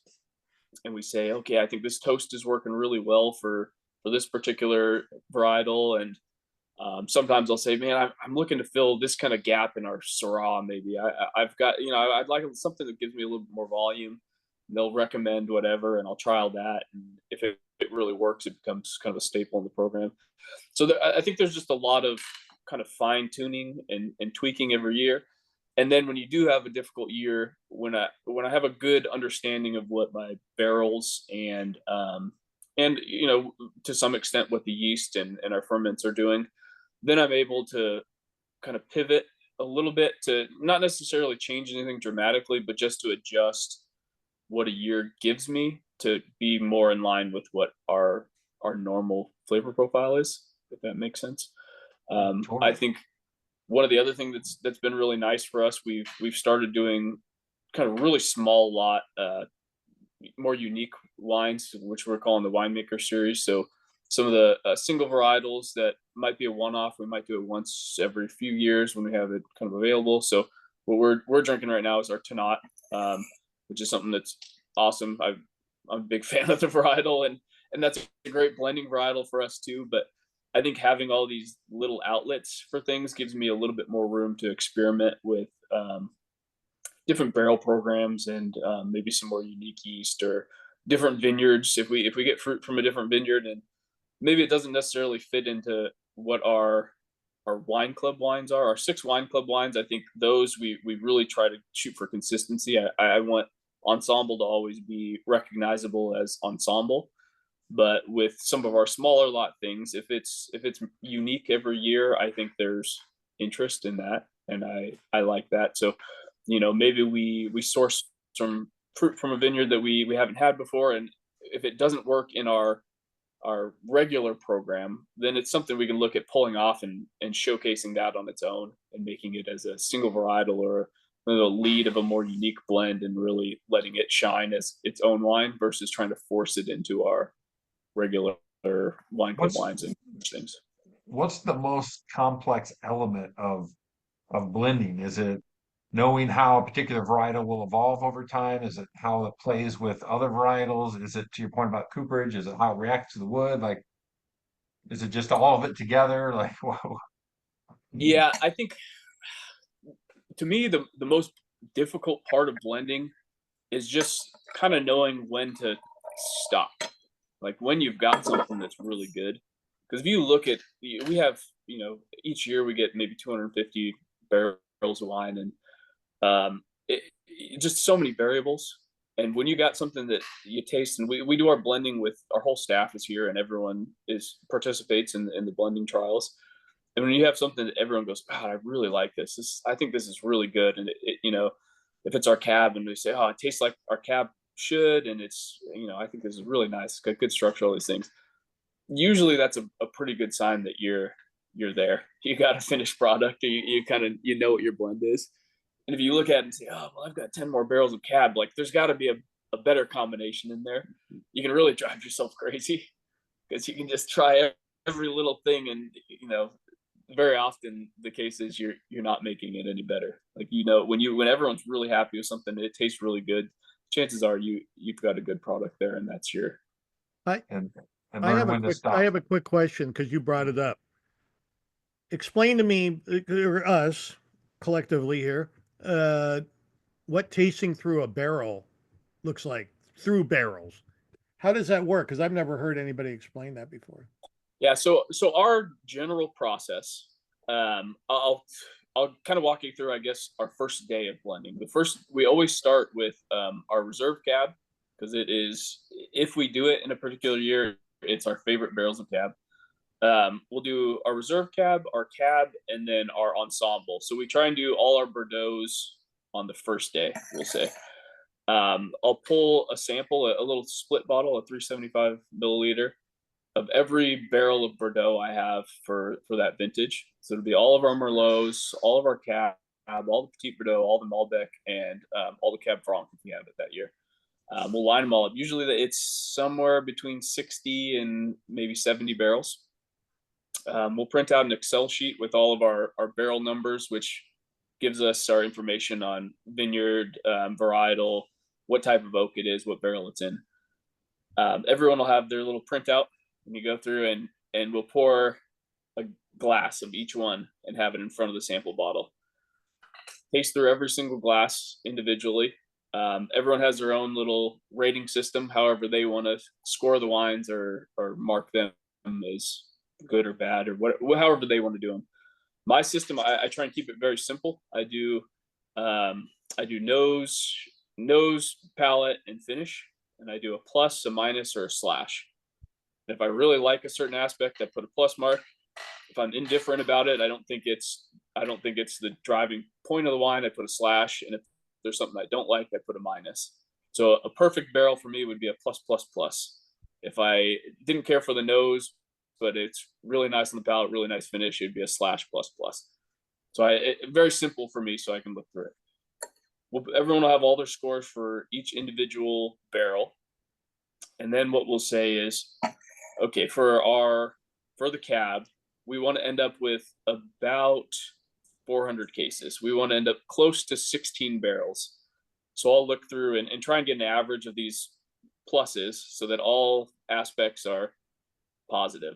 and we say, okay, I think this toast is working really well for this particular varietal. And sometimes I'll say, man, I'm looking to fill this kind of gap in our Syrah. Maybe I've got, I'd like something that gives me a little bit more volume. And they'll recommend whatever, and I'll trial that. And if it really works, it becomes kind of a staple in the program. So I think there's just a lot of kind of fine tuning and tweaking every year. And then when you do have a difficult year, when I have a good understanding of what my barrels and to some extent what the yeast and our ferments are doing, then I'm able to kind of pivot a little bit to not necessarily change anything dramatically, but just to adjust what a year gives me to be more in line with what our normal flavor profile is, if that makes sense. I Totally. think one of the other things that's been really nice for us, we've started doing kind of really small lot, more unique wines, which we're calling the winemaker series. So some of the single varietals that might be a one-off, we might do it once every few years when we have it kind of available. So what we're drinking right now is our Tanat, which is something that's awesome. I'm a big fan of the varietal, and that's a great blending varietal for us too. But I think having all these little outlets for things gives me a little bit more room to experiment with different barrel programs, and maybe some more unique yeast or different vineyards. If we get fruit from a different vineyard, and maybe it doesn't necessarily fit into what our wine club wines are, our 6 wine club wines. I think those we really try to shoot for consistency. I want Ensemble to always be recognizable as Ensemble. But with some of our smaller lot things, if it's unique every year, I think there's interest in that, and I like that. So, maybe we source some fruit from a vineyard that we haven't had before, and if it doesn't work in our regular program, then it's something we can look at pulling off and showcasing that on its own, and making it as a single varietal or the lead of a more unique blend, and really letting it shine as its own wine versus trying to force it into our regular wine club What's wines and things. what's the most complex element of blending? Is it knowing how a particular varietal will evolve over time? Is it how it plays with other varietals? Is it, to your point about cooperage, is it how it reacts to the wood? Like, is it just all of it together? Like, whoa. Yeah, I think to me the most difficult part of blending is just kind of knowing when to stop. Like when you've got something that's really good. Because if you look at, we have, each year we get maybe 250 barrels of wine, and just so many variables. And when you got something that you taste, and we do our blending with our whole staff is here, and everyone participates in the blending trials. And when you have something that everyone goes, God, I really like this. I think this is really good. And if it's our cab and we say, oh, it tastes like our cab should, and it's, I think this is really nice. It's got good structure, all these things. Usually that's a pretty good sign that you're there. You got a finished product. You kind of, what your blend is. And if you look at it and say, oh, well, I've got 10 more barrels of cab, like there's got to be a better combination in there. You can really drive yourself crazy because you can just try every little thing. And, very often the case is you're not making it any better. Like, when everyone's really happy with something, it tastes really good. Chances are you've got a good product there, and that's your. And I learn when to stop. have a quick question because you brought it up. Explain to me, or us collectively here, what tasting through a barrel looks like through barrels. How does that work? Because I've never heard anybody explain that before. Yeah, so our general process, I'll kind of walk you through, I guess, our first day of blending. We always start with our reserve cab, because it is, if we do it in a particular year, it's our favorite barrels of cab. We'll do our reserve cab, and then our ensemble. So we try and do all our Bordeaux's on the first day, we'll say. I'll pull a sample, a little split bottle, a 375 milliliter of every barrel of Bordeaux I have for that vintage. So it'll be all of our Merlots, all of our cab, all the Petit Bordeaux, all the Malbec, and all the Cab Franc if we have it that year. We'll line them all up. Usually it's somewhere between 60 and maybe 70 barrels. We'll print out an Excel sheet with all of our barrel numbers, which gives us our information on vineyard, varietal, what type of oak it is, what barrel it's in. Everyone will have their little printout, and you go through and we'll pour a glass of each one and have it in front of the sample bottle. Taste through every single glass individually. Everyone has their own little rating system, however they want to score the wines or mark them as good or bad, or however they want to do them. My system, I try and keep it very simple. I do nose, palate, and finish, and I do a plus, a minus, or a slash. And if I really like a certain aspect, I put a plus mark. If I'm indifferent about it, I don't think it's the driving point of the wine, I put a slash. And if there's something I don't like, I put a minus. So a perfect barrel for me would be a plus, plus, plus. If I didn't care for the nose, but it's really nice on the palate, really nice finish, it'd be a slash, plus, plus. So very simple for me, so I can look through it. Everyone will have all their scores for each individual barrel. And then what we'll say is, okay, for the cab, we want to end up with about 400 cases. We want to end up close to 16 barrels. So I'll look through and try and get an average of these pluses so that all aspects are positive.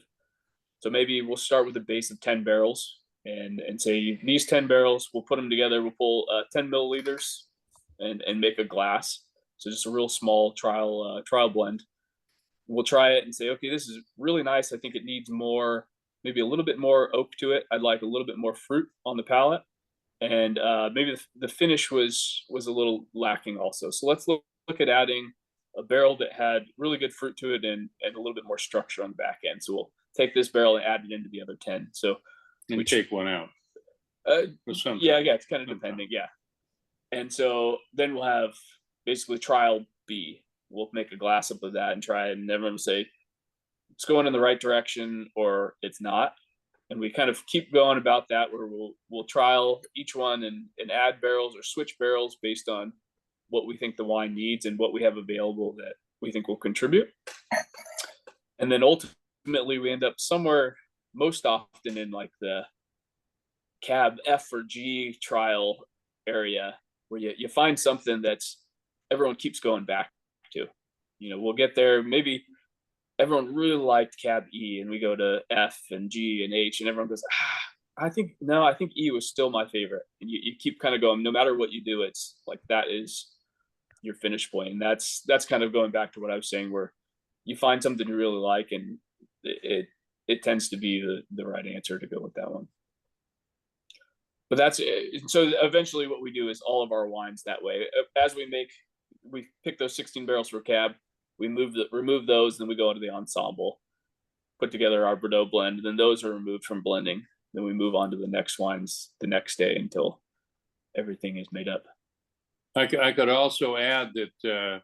So maybe we'll start with a base of 10 barrels and say these 10 barrels, we'll put them together. We'll pull 10 milliliters and make a glass. So just a real small trial blend. We'll try it and say, okay, this is really nice. I think it needs more, maybe a little bit more oak to it. I'd like a little bit more fruit on the palate. And maybe the finish was a little lacking also. So let's look at adding a barrel that had really good fruit to it and a little bit more structure on the back end. So we'll take this barrel and add it into the other 10. So we take one out. Yeah, it's kind of depending. Yeah. And so then we'll have basically trial B. We'll make a glass up of that and try it, and everyone will say it's going in the right direction or it's not. And we kind of keep going about that, where we'll trial each one and add barrels or switch barrels based on what we think the wine needs and what we have available that we think will contribute. And then ultimately we end up somewhere most often in like the cab F or G trial area, where you find something that's everyone keeps going back to. We'll get there, maybe everyone really liked cab E and we go to F and G and H and everyone goes, I think E was still my favorite. And you keep kind of going, no matter what you do, it's like that is your finish point. And that's kind of going back to what I was saying, where you find something you really like and it tends to be the right answer to go with that one. But that's it. So eventually what we do is all of our wines that way. As we make we pick those 16 barrels for cab. We remove those, then we go into the ensemble, put together our Bordeaux blend, and then those are removed from blending. Then we move on to the next wines the next day until everything is made up. I could also add that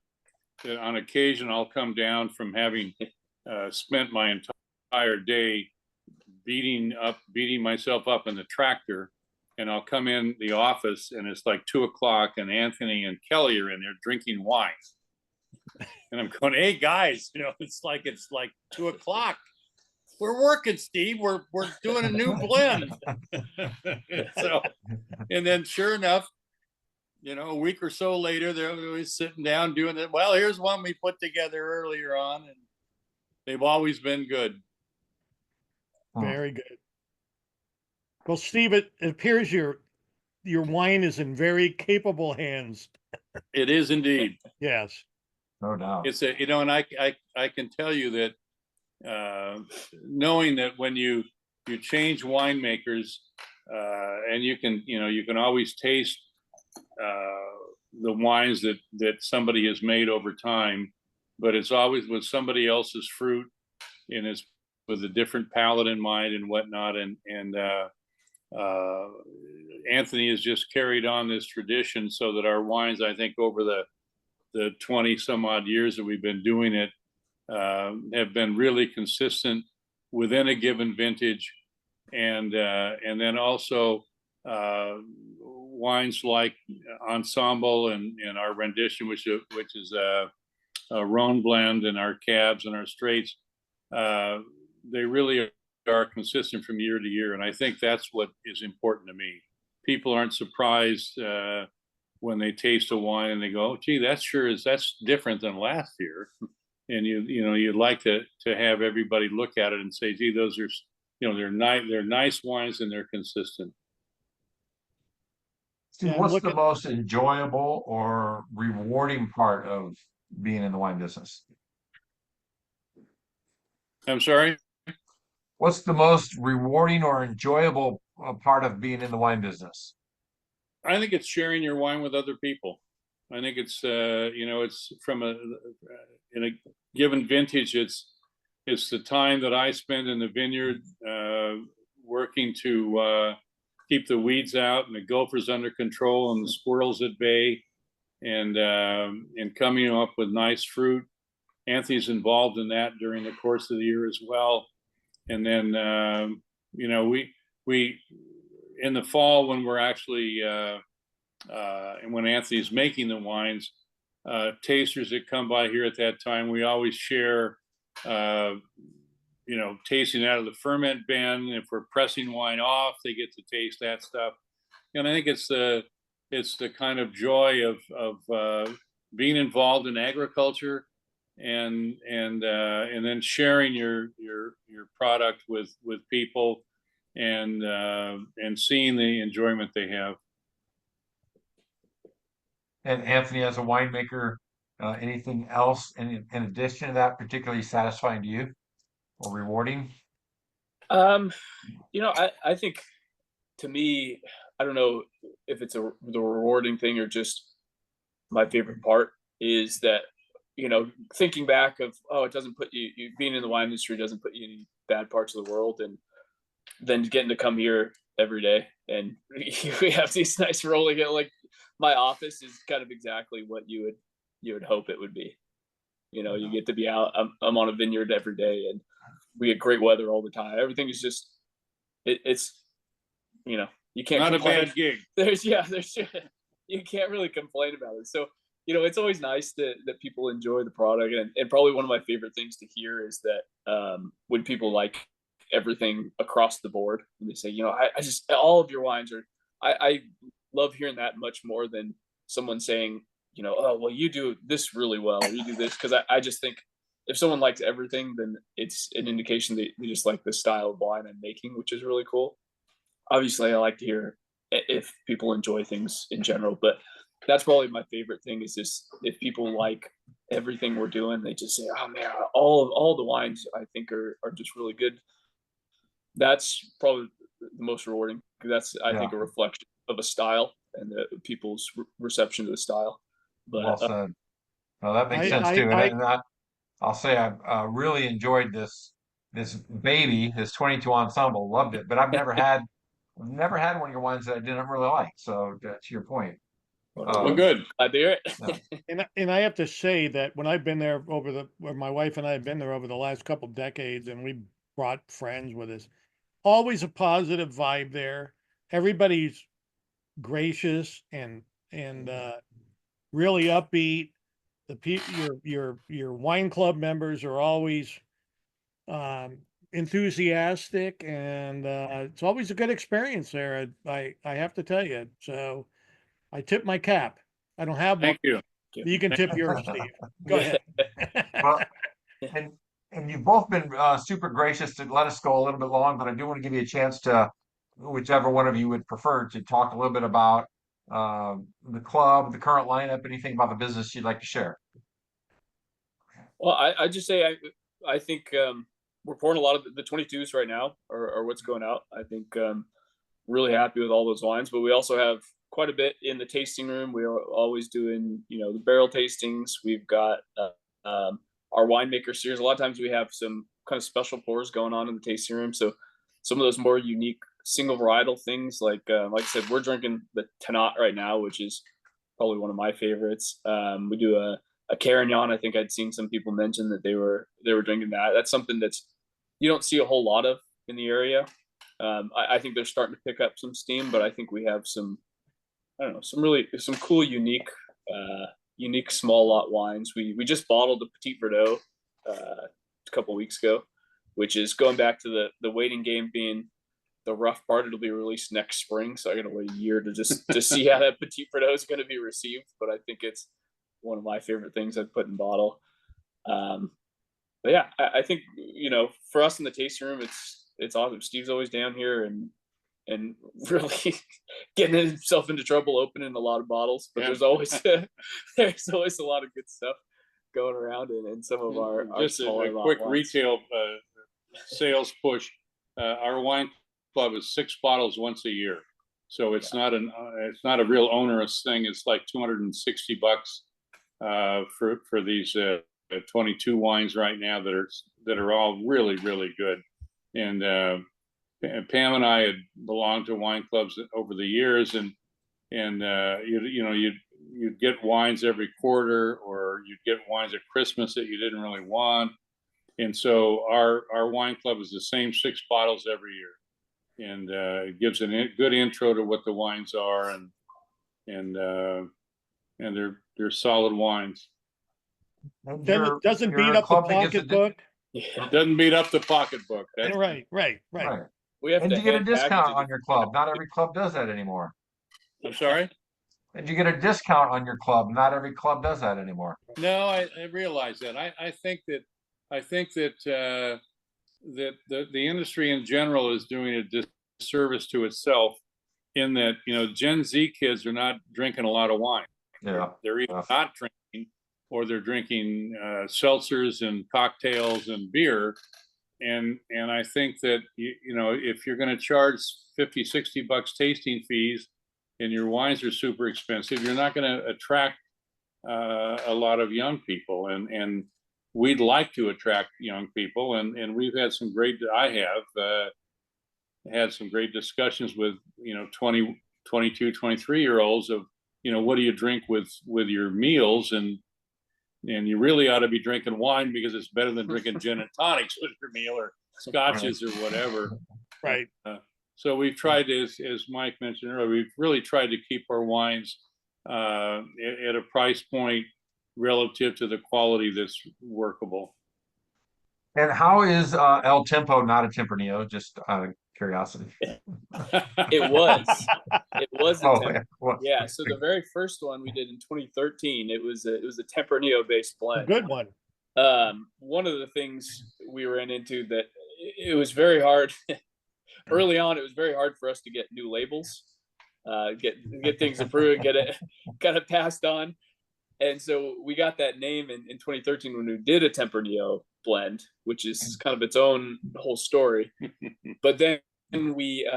on occasion I'll come down from having spent my entire day beating myself up in the tractor, and I'll come in the office and it's like 2 o'clock and Anthony and Kelly are in there drinking wine. And I'm going, hey guys, it's like 2 o'clock. We're working, Steve. We're doing a new blend. So, and then sure enough, a week or so later, they're always sitting down doing it. Well, here's one we put together earlier on, and they've always been good. Very good. Well, Steve, it appears your wine is in very capable hands. It is indeed. Yes. No doubt. It's and I can tell you that knowing that when you change winemakers, and you can always taste the wines that somebody has made over time, but it's always with somebody else's fruit, and it's with a different palate in mind and whatnot. And Anthony has just carried on this tradition so that our wines, I think, over the 20 some odd years that we've been doing it, have been really consistent within a given vintage, and then also wines like Ensemble and our rendition, which is a Rhone blend, and our cabs and our straights, they really are consistent from year to year, and I think that's what is important to me. People aren't surprised when they taste a wine and they go, "Oh, gee, that's different than last year." And you'd like to have everybody look at it and say, "Gee, those are, they're nice wines and they're consistent." Steve, what's the most enjoyable or rewarding part of being in the wine business? I'm sorry? What's the most rewarding or enjoyable part of being in the wine business? I think it's sharing your wine with other people. I think it's it's from in a given vintage, it's the time that I spend in the vineyard, working to keep the weeds out and the gophers under control and the squirrels at bay, and coming up with nice fruit. Anthony's involved in that during the course of the year as well. And then we in the fall, when we're actually and when Anthony's making the wines, tasters that come by here at that time, we always share tasting out of the ferment bin. If we're pressing wine off, they get to taste that stuff. And I think it's the kind of joy of being involved in agriculture, and then sharing your product with people, and seeing the enjoyment they have. And Anthony, as a winemaker, anything else in addition to that particularly satisfying to you or rewarding? I think, to me, I don't know if it's the rewarding thing or just my favorite part is that, thinking back of, it doesn't put you being in the wine industry doesn't put you in bad parts of the world, and then getting to come here every day and we have these nice rolling, like my office is kind of exactly what you would hope it would be. You get to be out. I'm on a vineyard every day, and we get great weather all the time. Everything is just it's you can't not complain. a bad gig. There's you can't really complain about it. So it's always nice that people enjoy the product, and probably one of my favorite things to hear is that when people like everything across the board, and they say, I just, all of your wines are, I love hearing that much more than someone saying, oh, well, you do this really well, or you do this, because I just think if someone likes everything, then it's an indication that they just like the style of wine I'm making, which is really cool. Obviously, I like to hear if people enjoy things in general, but that's probably my favorite thing, is just if people like everything we're doing, they just say, oh man, all the wines I think are just really good. That's probably the most rewarding, because that's, I think, a reflection of a style and the people's reception to the style. But well said. Well, that makes sense too. I'll say I've really enjoyed this baby, this 22 ensemble. Loved it, but I've never had one of your wines that I didn't really like. So to your point, Well, good. Glad to hear it. yeah. And I have to say that when I've been there where my wife and I have been there over the last couple decades, and we brought friends with us, always a positive vibe there. Everybody's gracious and really upbeat. Your wine club members are always enthusiastic, and it's always a good experience there. I have to tell you. So I tip my cap. I don't have one. Thank you. You can tip yours, Steve. Go ahead. Well, and you've both been super gracious to let us go a little bit long, but I do want to give you a chance to, whichever one of you would prefer, to talk a little bit about the club, the current lineup, anything about the business you'd like to share. Well, I just say I think we're pouring a lot of the 22s right now, or what's going out. I think really happy with all those wines, but we also have quite a bit in the tasting room. We are always doing, the barrel tastings. We've got our winemaker series. A lot of times we have some kind of special pours going on in the tasting room. So some of those more unique single varietal things, like I said, we're drinking the Tanat right now, which is probably one of my favorites. We do a Carignan. I think I'd seen some people mention that they were drinking that. That's something that's you don't see a whole lot of in the area. I think they're starting to pick up some steam, but I think we have some cool, unique small lot wines. We just bottled the Petit Verdot a couple weeks ago, which is going back to the waiting game being the rough part. It'll be released next spring, so I got to wait a year to see how that Petit Verdot is going to be received. But I think it's one of my favorite things I've put in bottle. But yeah, I think for us in the tasting room, it's awesome. Steve's always down here and really getting himself into trouble opening a lot of bottles, but there's always a lot of good stuff going around in some of our just smaller a quick wines. retail sales push. Our wine club is 6 bottles once a year, so it's not a real onerous thing. It's like $260 for these 22 wines right now that are all really, really good. And Pam and I had belonged to wine clubs over the years, and you'd get wines every quarter, or you'd get wines at Christmas that you didn't really want. And so our wine club is the same 6 bottles every year, and it gives a good intro to what the wines are, and they're solid wines. Doesn't beat up the pocketbook. Yeah. It doesn't beat up the pocketbook. That's right. We have and to you get a discount package on your club. Not every club does that anymore. I'm sorry? And you get a discount on your club. Not every club does that anymore. No, I realize that. I think that the industry in general is doing a disservice to itself, in that Gen Z kids are not drinking a lot of wine. Yeah, They're either not drinking, or they're drinking seltzers and cocktails and beer. And I think that if you're going to charge $50-$60 tasting fees, and your wines are super expensive, you're not going to attract a lot of young people. And we'd like to attract young people, and we've had some great. I have had some great discussions with 20, 22, 23-year-olds of what do you drink with your meals, and you really ought to be drinking wine, because it's better than drinking gin and tonics with your meal, or scotches, or whatever. Right. So we've tried to, as Mike mentioned earlier, we've really tried to keep our wines at a price point relative to the quality that's workable. And how is El Tempo not a Tempranillo? Just out of curiosity. It was a Oh, yeah. So the very first one we did in 2013, it was a Tempranillo based blend. Good one. One of the things we ran into that it was very hard early on. It was very hard for us to get new labels, get things approved, get it passed on. And so we got that name in 2013 when we did a Tempranillo blend, which is kind of its own whole story. But then we,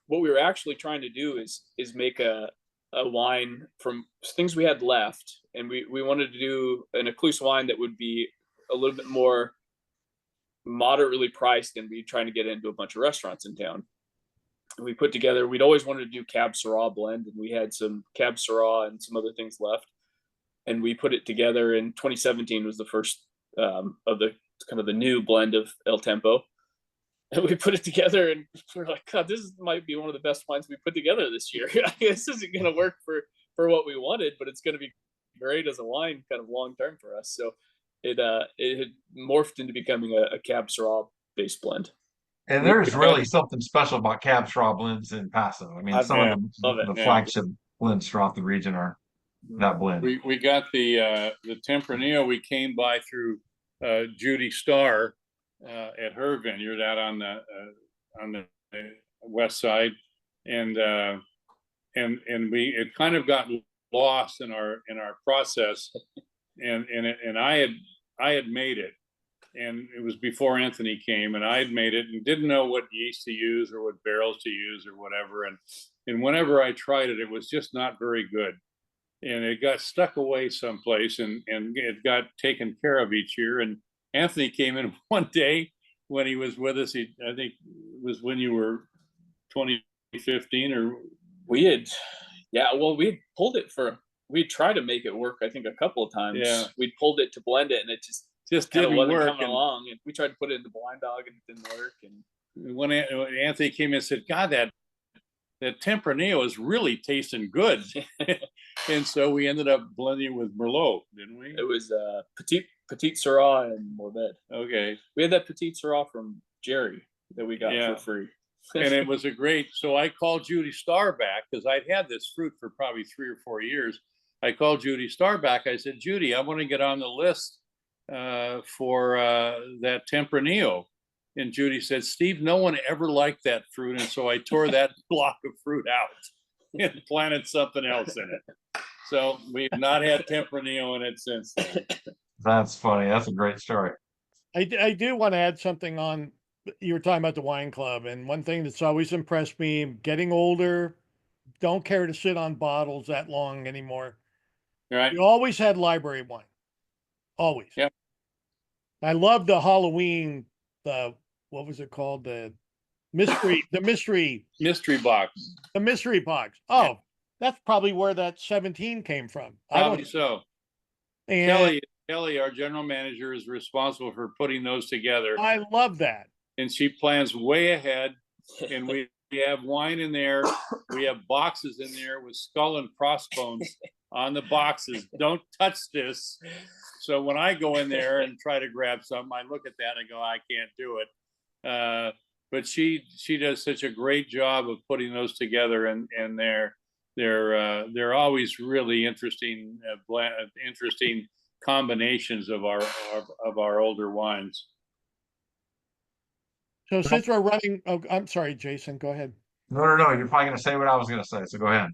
what we were actually trying to do is make a a wine from things we had left, and we wanted to do an Ecluse wine that would be a little bit more moderately priced, and we trying to get into a bunch of restaurants in town. And we put together, we'd always wanted to do Cab Syrah blend, and we had some Cab Syrah and some other things left, and we put it together in 2017 was the first of the kind of the new blend of El Tempo. And we put it together, and we're like, God, this might be one of the best wines we put together this year. This isn't going to work for what we wanted, but it's going to be great as a wine kind of long term for us. So it had morphed into becoming a Cab Syrah based blend. And there's really something special about Cab Syrah blends in Paso. I mean, some of the flagship blends throughout the region are that blend. We got the Tempranillo we came by through Judy Starr at her vineyard out on the west side, and it kind of got lost in our process, and I had made it, and it was before Anthony came, and I had made it and didn't know what yeast to use or what barrels to use or whatever, and whenever I tried it, it was just not very good, and it got stuck away someplace, and it got taken care of each year. And Anthony came in one day when he was with us. I think it was when you were 2015, or we had pulled it we tried to make it work, I think, a couple of times. Yeah. We'd pulled it to blend it, and it just didn't wasn't work coming along. And we tried to put it in the blind dog, and it didn't work. And when Anthony came in and said, God, that Tempranillo is really tasting good. And so we ended up blending with Merlot, didn't we? It was Petite Syrah and Morbid. Okay. We had that Petite Syrah from Jerry that we got for free. And it was so I called Judy Starr back, because I'd had this fruit for probably 3 or 4 years. I called Judy Starr back. I said, Judy, I want to get on the list for that Tempranillo. And Judy said, Steve, no one ever liked that fruit. And so I tore that block of fruit out and planted something else in it. So we've not had Tempranillo in it since then. That's funny. That's a great story. I do want to add something on. You were talking about the wine club, and one thing that's always impressed me, getting older, don't care to sit on bottles that long anymore. Right. You always had library wine. Always. Yep. I love the Halloween, what was it called? The mystery box. The mystery box. Oh, that's probably where that 17 came from. Probably so. And Kelly, our general manager, is responsible for putting those together. I love that. And she plans way ahead. And we have wine in there. We have boxes in there with skull and crossbones on the boxes. Don't touch this. So when I go in there and try to grab something, I look at that and go, I can't do it. But she does such a great job of putting those together, and they're always really interesting combinations of our older wines. So since we're running, I'm sorry, Jason, go ahead. No, you're probably going to say what I was going to say, so go ahead.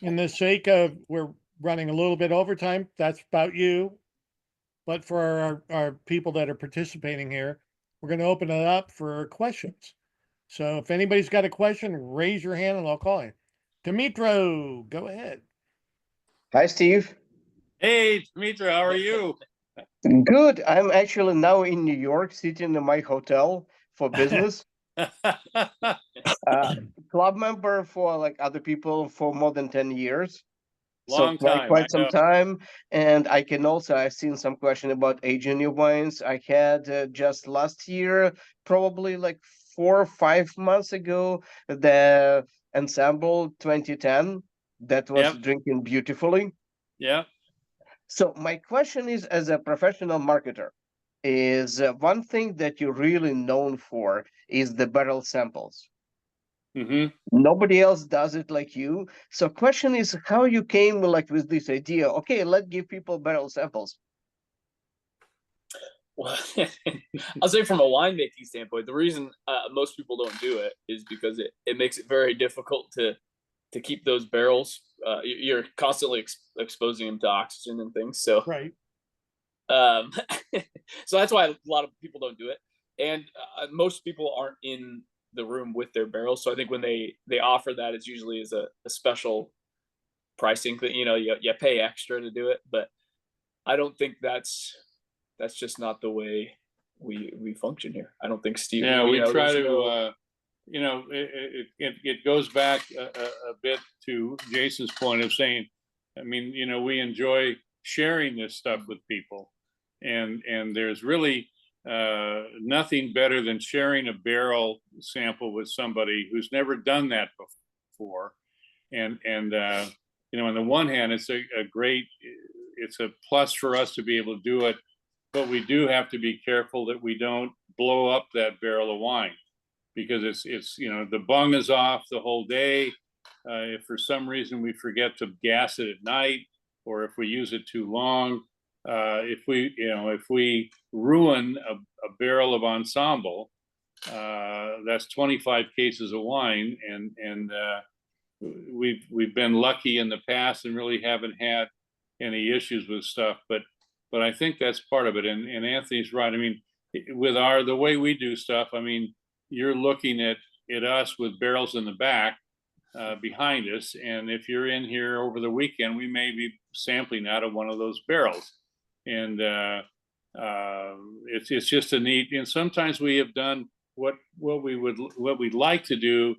In the sake of we're running a little bit overtime, that's about you. But for our people that are participating here, we're going to open it up for questions. So if anybody's got a question, raise your hand and I'll call you. Dimitro, go ahead. Hi, Steve. Hey, Dimitro, how are you? Good. I'm actually now in New York, sitting in my hotel for business. Club member for like other people for more than 10 years. Long time. Quite some time. And I've seen some question about aging your wines. I had just last year, probably like 4 or 5 months ago, the Ensemble 2010 that was drinking beautifully. Yeah. So my question is, as a professional marketer, is one thing that you're really known for is the barrel samples. Mm-hmm. Nobody else does it like you. So question is how you came with this idea, okay, let's give people barrel samples. Well, I'll say from a winemaking standpoint, the reason most people don't do it is because it makes it very difficult to keep those barrels. You're constantly exposing them to oxygen and things. So right. So that's why a lot of people don't do it. And most people aren't in the room with their barrels. So I think when they offer that, it's usually as a special pricing that, you know, you pay extra to do it, but I don't think that's just not the way we function here. I don't think Steve. Yeah, we try there's no- to, you know, it goes back a bit to Jason's point of saying, I mean, you know, we enjoy sharing this stuff with people, and there's really nothing better than sharing a barrel sample with somebody who's never done that before, and you know, on the one hand, it's a great, it's a plus for us to be able to do it, but we do have to be careful that we don't blow up that barrel of wine, because it's you know, the bung is off the whole day. If for some reason we forget to gas it at night, or if we use it too long, if we ruin a barrel of ensemble, that's 25 cases of wine, and we've been lucky in the past and really haven't had any issues with stuff, but I think that's part of it. And Anthony's right. I mean, with the way we do stuff, I mean, you're looking at us with barrels in the back behind us, and if you're in here over the weekend, we may be sampling out of one of those barrels, and it's just a neat. And sometimes we have done what we'd like to do,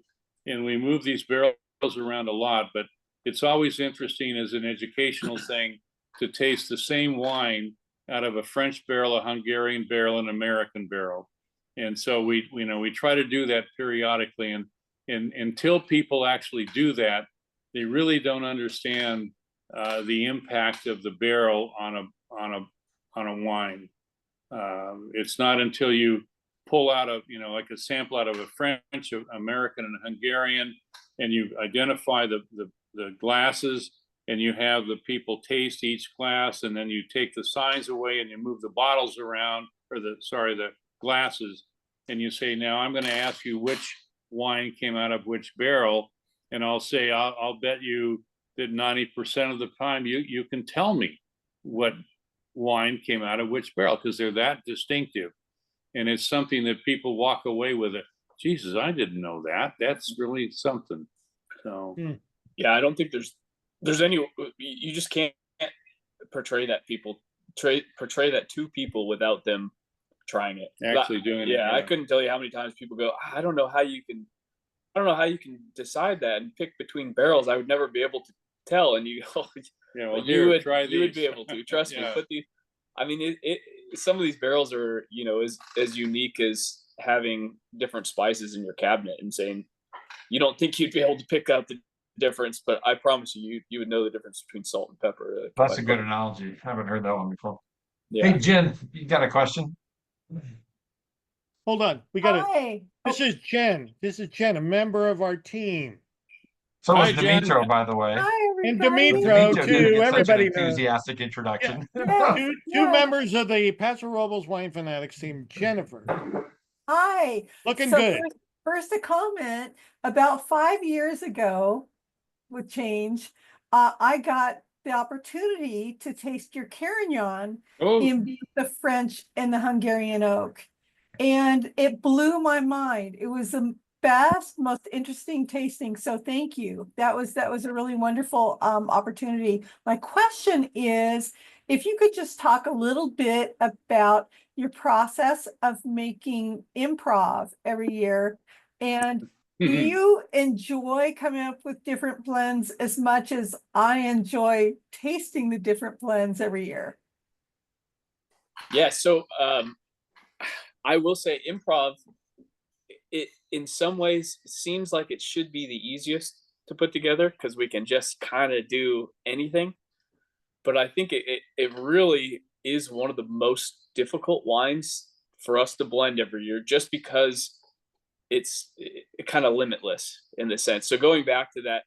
and we move these barrels around a lot, but it's always interesting as an educational thing to taste the same wine out of a French barrel, a Hungarian barrel, an American barrel. And so we try to do that periodically, and until people actually do that, they really don't understand the impact of the barrel on a wine. It's not until you pull out of, you know, like a sample out of a French, American, and Hungarian, and you identify the glasses, and you have the people taste each glass, and then you take the signs away and you move the bottles around, or the glasses, and you say, now I'm going to ask you which wine came out of which barrel, and I'll say, I'll bet you that 90% of the time you can tell me what wine came out of which barrel, because they're that distinctive. And it's something that people walk away with it. Jesus, I didn't know that. That's really something. So yeah, I don't think there's any, you just can't portray that to people without them trying it, actually doing it. Yeah, I couldn't tell you how many times people go, I don't know how you can decide that and pick between barrels. I would never be able to tell. And you go, yeah, well, you would be able to, trust yeah. me. Put I mean, some of these barrels are, you know, as unique as having different spices in your cabinet, and saying you don't think you'd be able to pick out the difference, but I promise you would know the difference between salt and pepper. That's a good analogy. I haven't heard that one before. Yeah. Hey, Jen, you got a question? Hold on. We got it. Hi. This is Jen. This is Jen, a member of our team. So was Hi, Jen. Dimitro, by the way. Hi, And everybody. Dimitro, Dimitro didn't too. get such Everybody an knows. enthusiastic introduction. Yeah. Two members of the Paso Robles Wine Fanatics team. Jennifer, Hi. looking So good. First, a comment. About 5 years ago, with change, I got the opportunity to taste your Carignan in the French and the Hungarian oak, and it blew my mind. It was the best, most interesting tasting. So thank you. That was a really wonderful opportunity. My question is, if you could just talk a little bit about your process of making improv every year, and do you enjoy coming up with different blends as much as I enjoy tasting the different blends every year? Yeah, so I will say improv, it in some ways seems like it should be the easiest to put together, because we can just kind of do anything. But I think it really is one of the most difficult wines for us to blend every year, just because it's kind of limitless in the sense. So going back to that,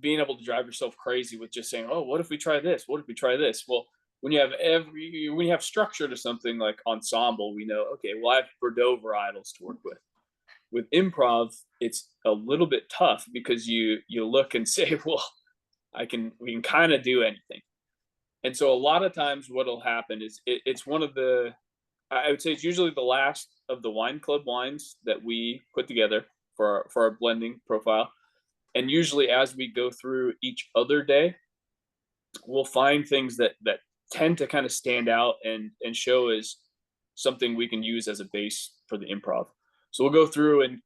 being able to drive yourself crazy with just saying, oh, what if we try this? What if we try this? Well, when you have structure to something like ensemble, we know, okay, well, I have Bordeaux varietals to work with. With improv, it's a little bit tough, because you look and say, well, we can kind of do anything. And so a lot of times what'll happen is it's one of the, I would say it's usually the last of the wine club wines that we put together for our blending profile. And usually as we go through each other day, we'll find things that tend to kind of stand out and show as something we can use as a base for the improv. So we'll go through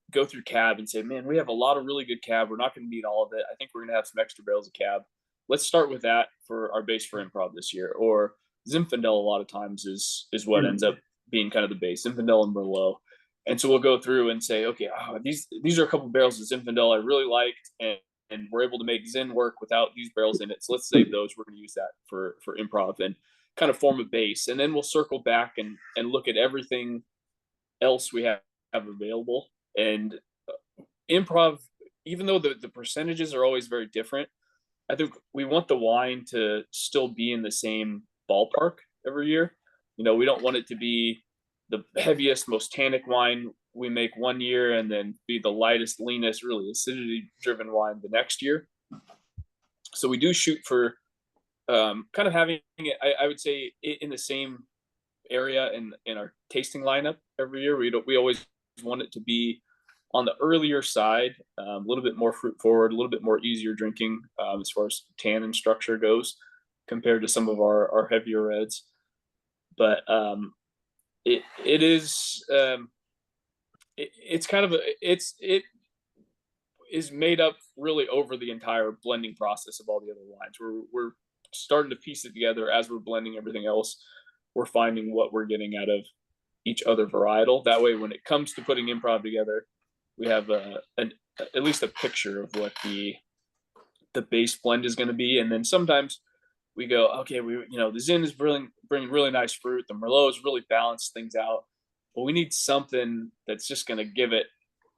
cab and say, man, we have a lot of really good cab. We're not going to need all of it. I think we're going to have some extra barrels of cab. Let's start with that for our base for improv this year. Or Zinfandel a lot of times is what ends up being kind of the base, Zinfandel and Merlot. And so we'll go through and say, okay, these are a couple barrels of Zinfandel I really liked, and we're able to make Zin work without these barrels in it. So let's save those. We're going to use that for improv and kind of form a base. And then we'll circle back and look at everything else we have available. And improv, even though the percentages are always very different, I think we want the wine to still be in the same ballpark every year. We don't want it to be the heaviest, most tannic wine we make one year and then be the lightest, leanest, really acidity driven wine the next year. So we do shoot for kind of having it, I would say, in the same area in our tasting lineup every year. We always want it to be on the earlier side, a little bit more fruit forward, a little bit more easier drinking as far as tannin structure goes compared to some of our heavier reds. But it is made up really over the entire blending process of all the other wines. We're starting to piece it together as we're blending everything else. We're finding what we're getting out of each other varietal. That way, when it comes to putting improv together, we have at least a picture of what the base blend is going to be. And then sometimes we go, okay, the Zin is bringing really nice fruit. The Merlot is really balanced things out. But we need something that's just going to give it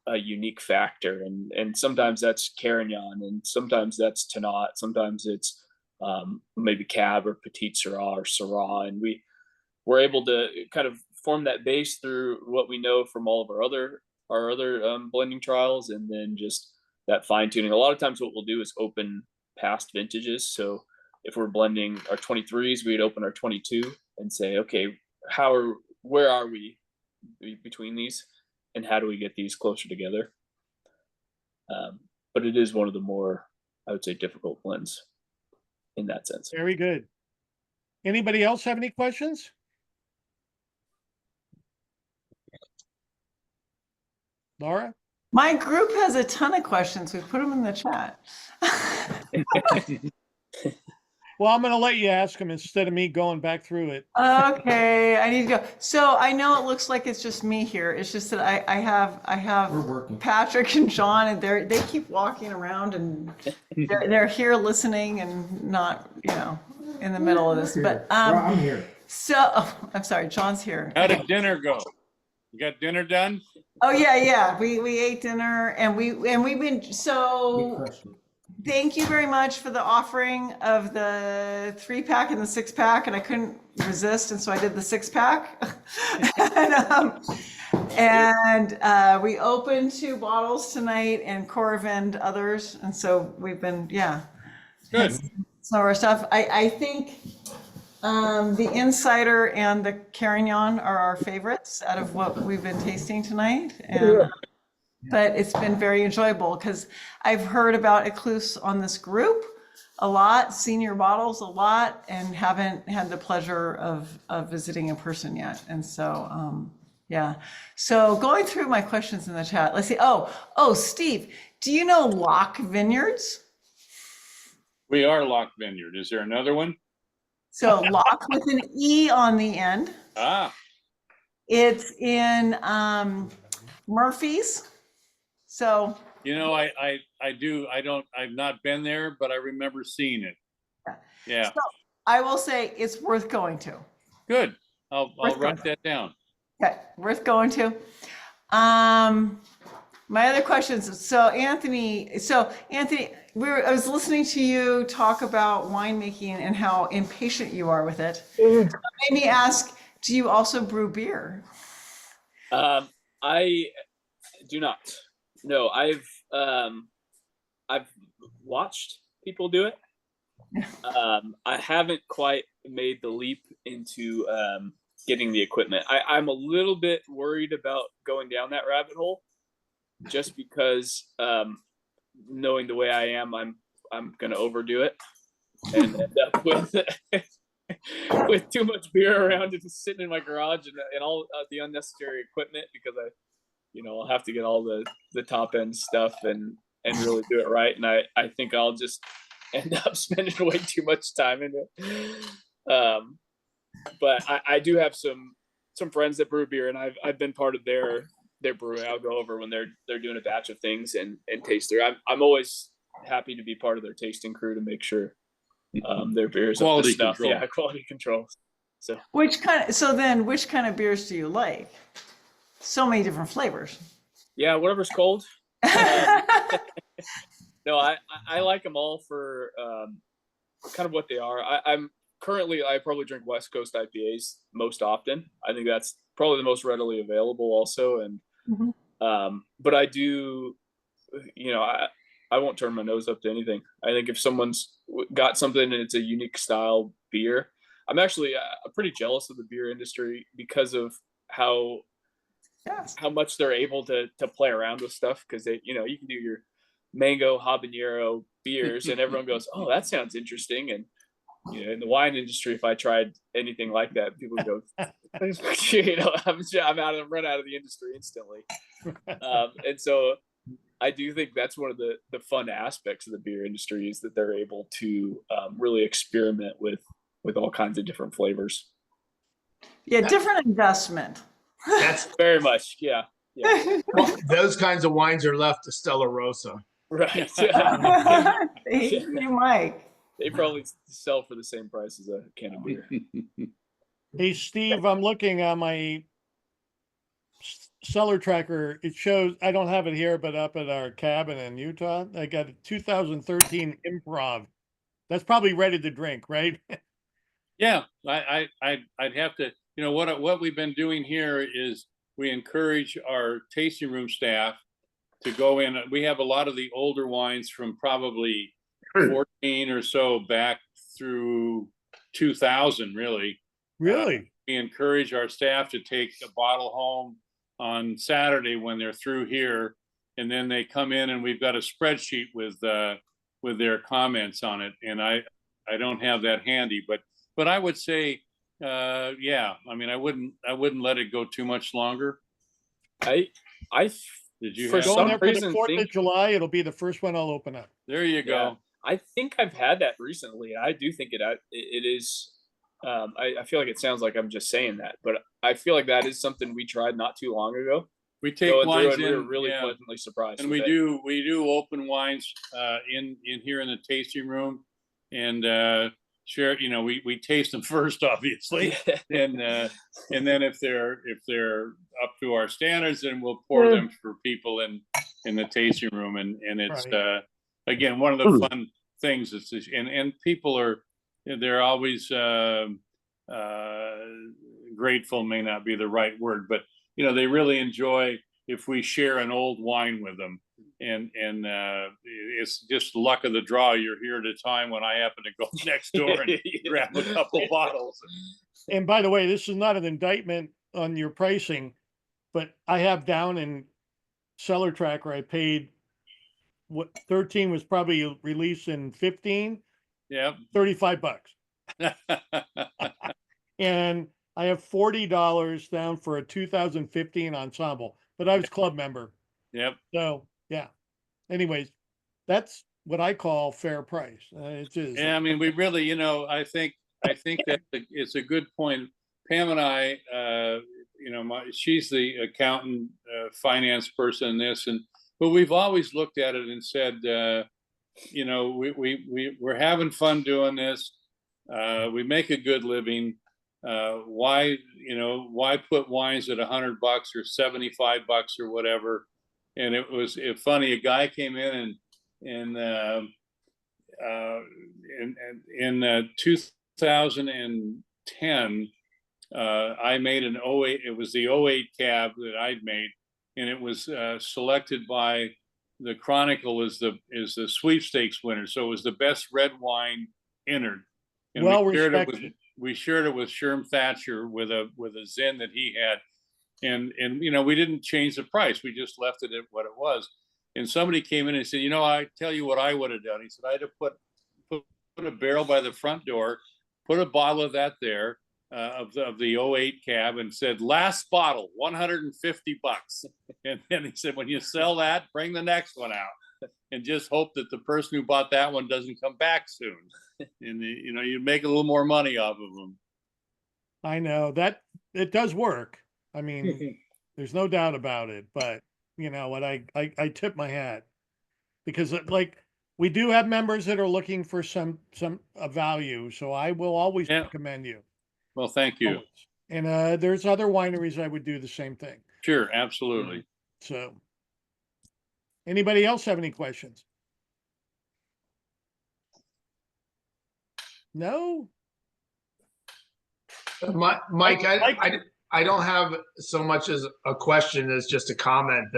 a unique factor. And sometimes that's Carignan, and sometimes that's Tannat. Sometimes it's maybe Cab or Petit Syrah or Syrah. And we're able to kind of form that base through what we know from all of our other blending trials, and then just that fine tuning. A lot of times what we'll do is open past vintages. So if we're blending our 23s, we'd open our 22 and say, okay, where are we between these, and how do we get these closer together? But it is one of the more, I would say, difficult blends in that sense. Very good. Anybody else have any questions? Laura? My group has a ton of questions. We put them in the chat. Well, I'm going to let you ask them instead of me going back through it. Okay, I need to go. So I know it looks like it's just me here. It's just that I have Patrick and John, and they keep walking around, and they're here listening and not in the middle of this. But I'm here. So I'm sorry, John's here. How did dinner go? You got dinner done? Oh yeah. We ate dinner, and we've been so. Thank you very much for the offering of the 3-pack and the 6-pack, and I couldn't resist, and so I did the 6-pack. and we opened 2 bottles tonight, and Corrivan others, and so we've been Good. Some of our stuff. I think the Insider and the Carignan are our favorites out of what we've been tasting tonight, and. But it's been very enjoyable because I've heard about Ecluse on this group a lot, seen your bottles a lot, and haven't had the pleasure of visiting in person yet. And so, So going through my questions in the chat, let's see. Oh, Steve, do you know Lock Vineyards? We are Lock Vineyard. Is there another one? So Lock with an E on the end. It's in Murphy's. So I've not been there, but I remember seeing it. Yeah. So I will say it's worth going to. Good. I'll write that down. Okay, worth going to. My other questions. So Anthony, I was listening to you talk about winemaking and how impatient you are with it. So it made me ask, do you also brew beer? I do not. No, I've watched people do it. I haven't quite made the leap into getting the equipment. I'm a little bit worried about going down that rabbit hole, just because knowing the way I am, I'm going to overdo it and end up with too much beer around and just sitting in my garage and all the unnecessary equipment, because I'll have to get all the top end stuff and really do it right. And I think I'll just end up spending way too much time in it. But I do have some friends that brew beer, and I've been part of their brewing. I'll go over when they're doing a batch of things and taste their. I'm always happy to be part of their tasting crew to make sure their beers Quality stuff. control. Yeah, quality control. So Which kind of beers do you like? So many different flavors. yeah, whatever's cold. No, I like them all for kind of what they are. I probably drink West Coast IPAs most often. I think that's probably the most readily available also. And but I do, I won't turn my nose up to anything. I think if someone's got something and it's a unique style beer, I'm actually pretty jealous of the beer industry because of how much they're able to play around with stuff. Because they, you can do your mango habanero beers and everyone goes, oh, that sounds interesting. And in the wine industry, if I tried anything like that, people would go, I'm run out of the industry instantly. And so I do think that's one of the fun aspects of the beer industry, is that they're able to really experiment with all kinds of different flavors. Yeah, different investment. That's Very much, yeah. well, those kinds of wines are left to Stella Rosa. Right. You might. They probably sell for the same price as a can of beer. Hey, Steve, I'm looking on my cellar tracker. It shows, I don't have it here, but up at our cabin in Utah, I got a 2013 Improv. That's probably ready to drink, right? Yeah, I'd have to, what we've been doing here is we encourage our tasting room staff to go in. We have a lot of the older wines from probably 14 or so back through 2000, really. Really? We encourage our staff to take a bottle home on Saturday when they're through here, and then they come in and we've got a spreadsheet with their comments on it. And I don't have that handy, but I would say, yeah, I mean, I wouldn't let it go too much longer. I Did you for have some Going there for the reason 4th think of July, it'll be the first one I'll open up. There you go. I think I've had that recently. I do think it is. I feel like it sounds like I'm just saying that, but I feel like that is something we tried not too long ago. We take wines in, we were really pleasantly surprised. And we do open wines in here in the tasting room, and share. We taste them first, obviously, and then if they're up to our standards, then we'll pour them for people in the tasting room, and it's Right. Again, one of the fun things is and people they're always grateful, may not be the right word, but they really enjoy if we share an old wine with them, and it's just luck of the draw. You're here at a time when I happen to go next door and grab a couple bottles. And by the way, this is not an indictment on your pricing, but I have down in Cellar Tracker, I paid what 13 was probably released in 15. Yeah. $35. And I have $40 down for a 2015 ensemble, but I was club member. Yep. So yeah. Anyways, that's what I call fair price. It is. Yeah, I mean, we really, I think that it's a good point. Pam and I, she's the accountant, finance person in this, but we've always looked at it and said, we're having fun doing this. We make a good living. Why put wines at $100 or $75 or whatever? And it was funny. A guy came in and in 2010, I made an 08. It was the 08 cab that I'd made, and it was selected by the Chronicle as the sweepstakes winner. So it was the best red wine entered. And well respected. We shared it with Sherm Thatcher with a Zin that he had, and we didn't change the price. We just left it at what it was. And somebody came in and said, I tell you what I would have done. He said, I'd have put a barrel by the front door, put a bottle of that there, of the 08 cab, and said, last bottle, $150. And then he said, when you sell that, bring the next one out, and just hope that the person who bought that one doesn't come back soon. And you make a little more money off of them. I know that it does work. I mean, there's no doubt about it, but you know what, I tip my hat, because like we do have members that are looking for some value, so I will always recommend you. Well, thank you. Always. And there's other wineries I would do the same thing. Sure, absolutely. So anybody else have any questions? No? Mike, I don't have so much as a question as just a comment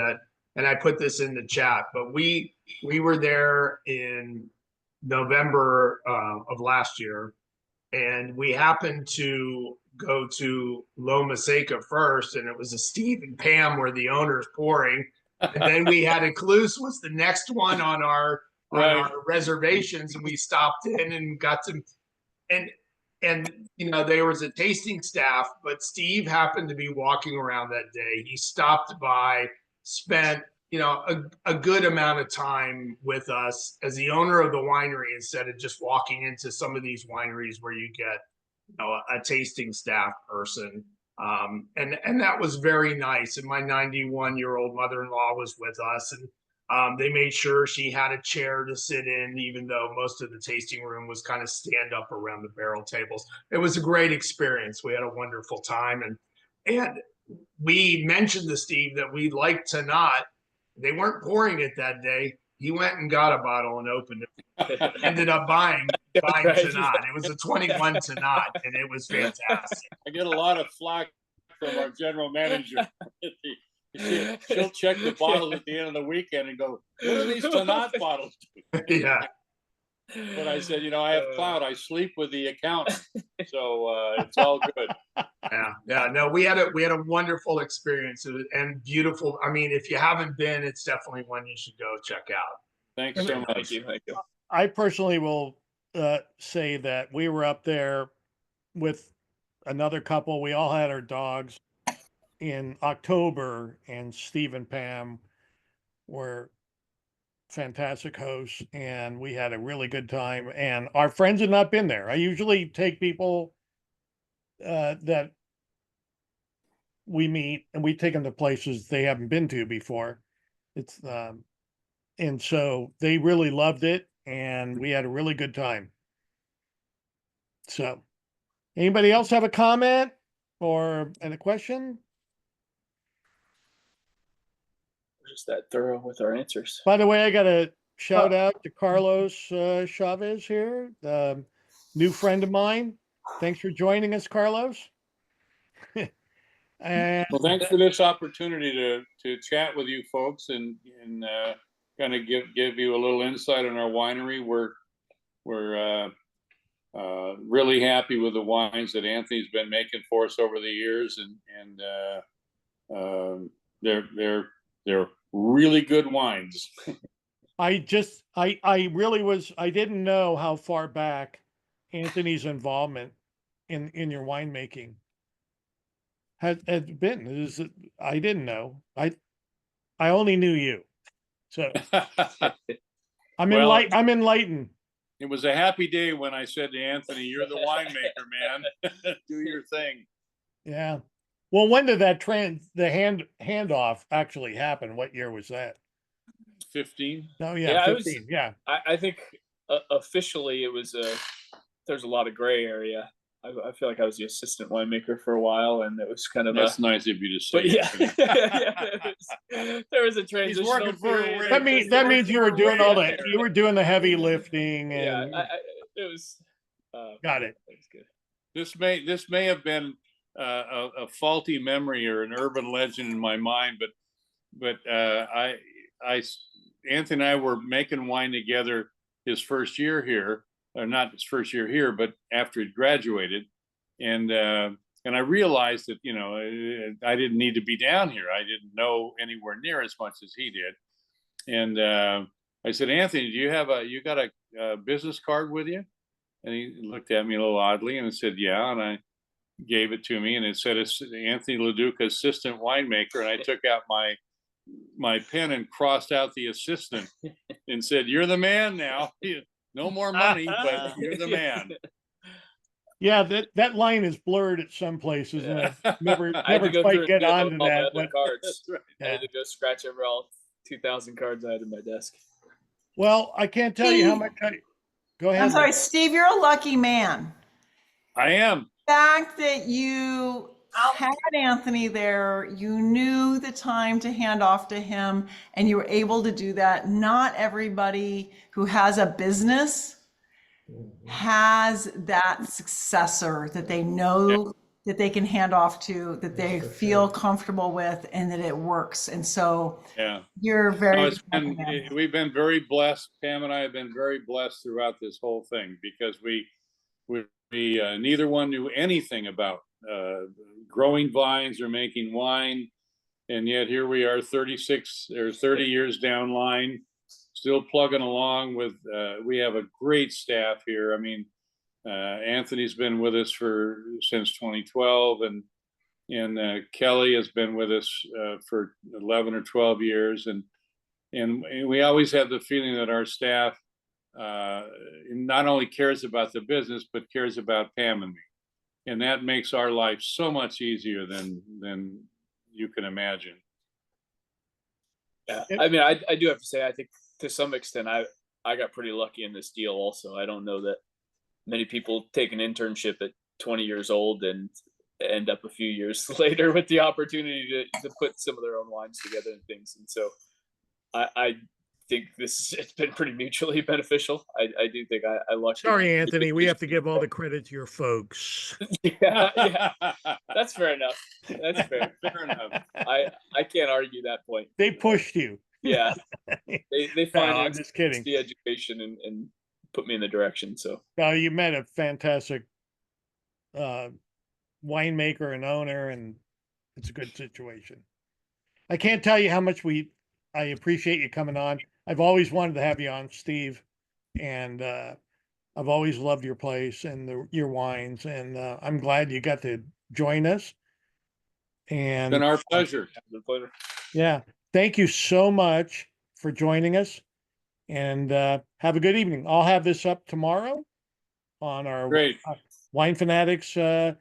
and I put this in the chat, but we were there in November of last year, and we happened to go to Loma Seca first, and it was a Steve and Pam were the owners pouring, and then we had Ecluse was the next one on our reservations, and we stopped in and got some, and there was a tasting staff, but Steve happened to be walking around that day. He stopped by, spent a good amount of time with us as the owner of the winery, instead of just walking into some of these wineries where you get a tasting staff person. And that was very nice. And my 91-year-old mother-in-law was with us, and they made sure she had a chair to sit in, even though most of the tasting room was kind of stand up around the barrel tables. It was a great experience. We had a wonderful time. And we mentioned to Steve that we'd like to not, they weren't pouring it that day. He went and got a bottle and opened it. Ended up buying Tanat. It was a 21 Tanat, and it was fantastic. I get a lot of flack from our general manager. She'll check the bottles at the end of the weekend and go, what are these Tanat bottles doing? Yeah. But I said, I have clout. I sleep with the accountant, so it's all good. Yeah. No, we had a wonderful experience and beautiful. I mean, if you haven't been, it's definitely one you should go check out. Thanks so much. Thank you. I personally will say that we were up there with another couple. We all had our dogs in October, and Steve and Pam were fantastic hosts, and we had a really good time, and our friends had not been there. I usually take people that we meet, and we take them to places they haven't been to before. It's and so they really loved it, and we had a really good time. So anybody else have a comment or a question? Just that thorough with our answers. By the way, I got a shout out to Carlos Chavez here, new friend of mine. Thanks for joining us, Carlos. And well, thanks for this opportunity to chat with you folks and kind of give you a little insight on our winery. We're really happy with the wines that Anthony's been making for us over the years, and they're really good wines. I didn't know how far back Anthony's involvement in your winemaking had been. I didn't know. I only knew you. So I'm enlightened. It was a happy day when I said to Anthony, "You're the winemaker, man. Do your thing." Yeah. Well, when did that handoff actually happen? What year was that? 15. Oh yeah, 15. Yeah. I think officially it was there's a lot of gray area. I feel like I was the assistant winemaker for a while, and it was kind of that's nice of you to say. There was a transition. He's working for a that means you were doing you were doing the heavy lifting, and it was got it. It was good. This may have been a faulty memory or an urban legend in my mind, but Anthony and I were making wine together his first year here, or not his first year here, but after he graduated, and I realized that I didn't need to be down here. I didn't know anywhere near as much as he did, And I said, Anthony, you got a business card with you? And he looked at me a little oddly and said, yeah. And I gave it to me, and it said, it's Anthony LaDuca, assistant winemaker. And I took out my pen and crossed out the assistant and said, you're the man now. No more money, but you're the man. Yeah, that line is blurred at some places, and I never I had to go through quite and get get all onto my that. other But cards. Right. I had to go scratch over all 2,000 cards I had in my desk. well, I can't tell you how much. Go ahead. I'm sorry, Steve, you're a lucky man. I am. The fact that you had Anthony there, you knew the time to hand off to him, and you were able to do that. Not everybody who has a business has that successor that they know that they can hand off to, that they feel comfortable with, and that it works. And so you're very we've been very blessed. Pam and I have been very blessed throughout this whole thing, because we neither one knew anything about growing vines or making wine, and yet here we are 36 or 30 years down line, still plugging along with we have a great staff here. I mean, Anthony's been with us since 2012, and Kelly has been with us for 11 or 12 years, and we always have the feeling that our staff not only cares about the business, but cares about Pam and me, and that makes our life so much easier than you can imagine. Yeah, I mean, I do have to say, I think to some extent, I got pretty lucky in this deal also. I don't know that many people take an internship at 20 years old and end up a few years later with the opportunity to put some of their own wines together and things. And so I think it's been pretty mutually beneficial. I do think I lucked. Sorry, Anthony, we have to give all the credit to your folks. yeah, that's fair enough. That's fair. Fair enough. I can't argue that point. They pushed you. Yeah, they financed I'm just kidding. the education and put me in the direction. So you met a fantastic winemaker and owner, and it's a good situation. I can't tell you how much I appreciate you coming on. I've always wanted to have you on, Steve, and I've always loved your place and your wines, and I'm glad you got to join us. And it's been our pleasure. It's been a pleasure. Yeah, thank you so much for joining us, and have a good evening. I'll have this up tomorrow on our winefanatics.com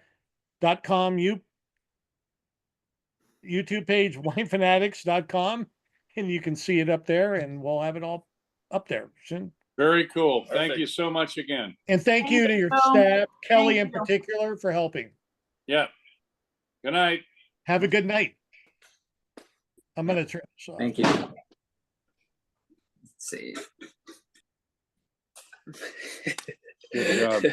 YouTube page, winefanatics.com, and you can see it up there, and we'll have it all up there soon. Very cool. Perfect. Thank you so much again. And thank you to your staff, Kelly in particular, for helping. Yeah. Good night. Have a good night. I'm going to try. Thank you. Let's see. Good job.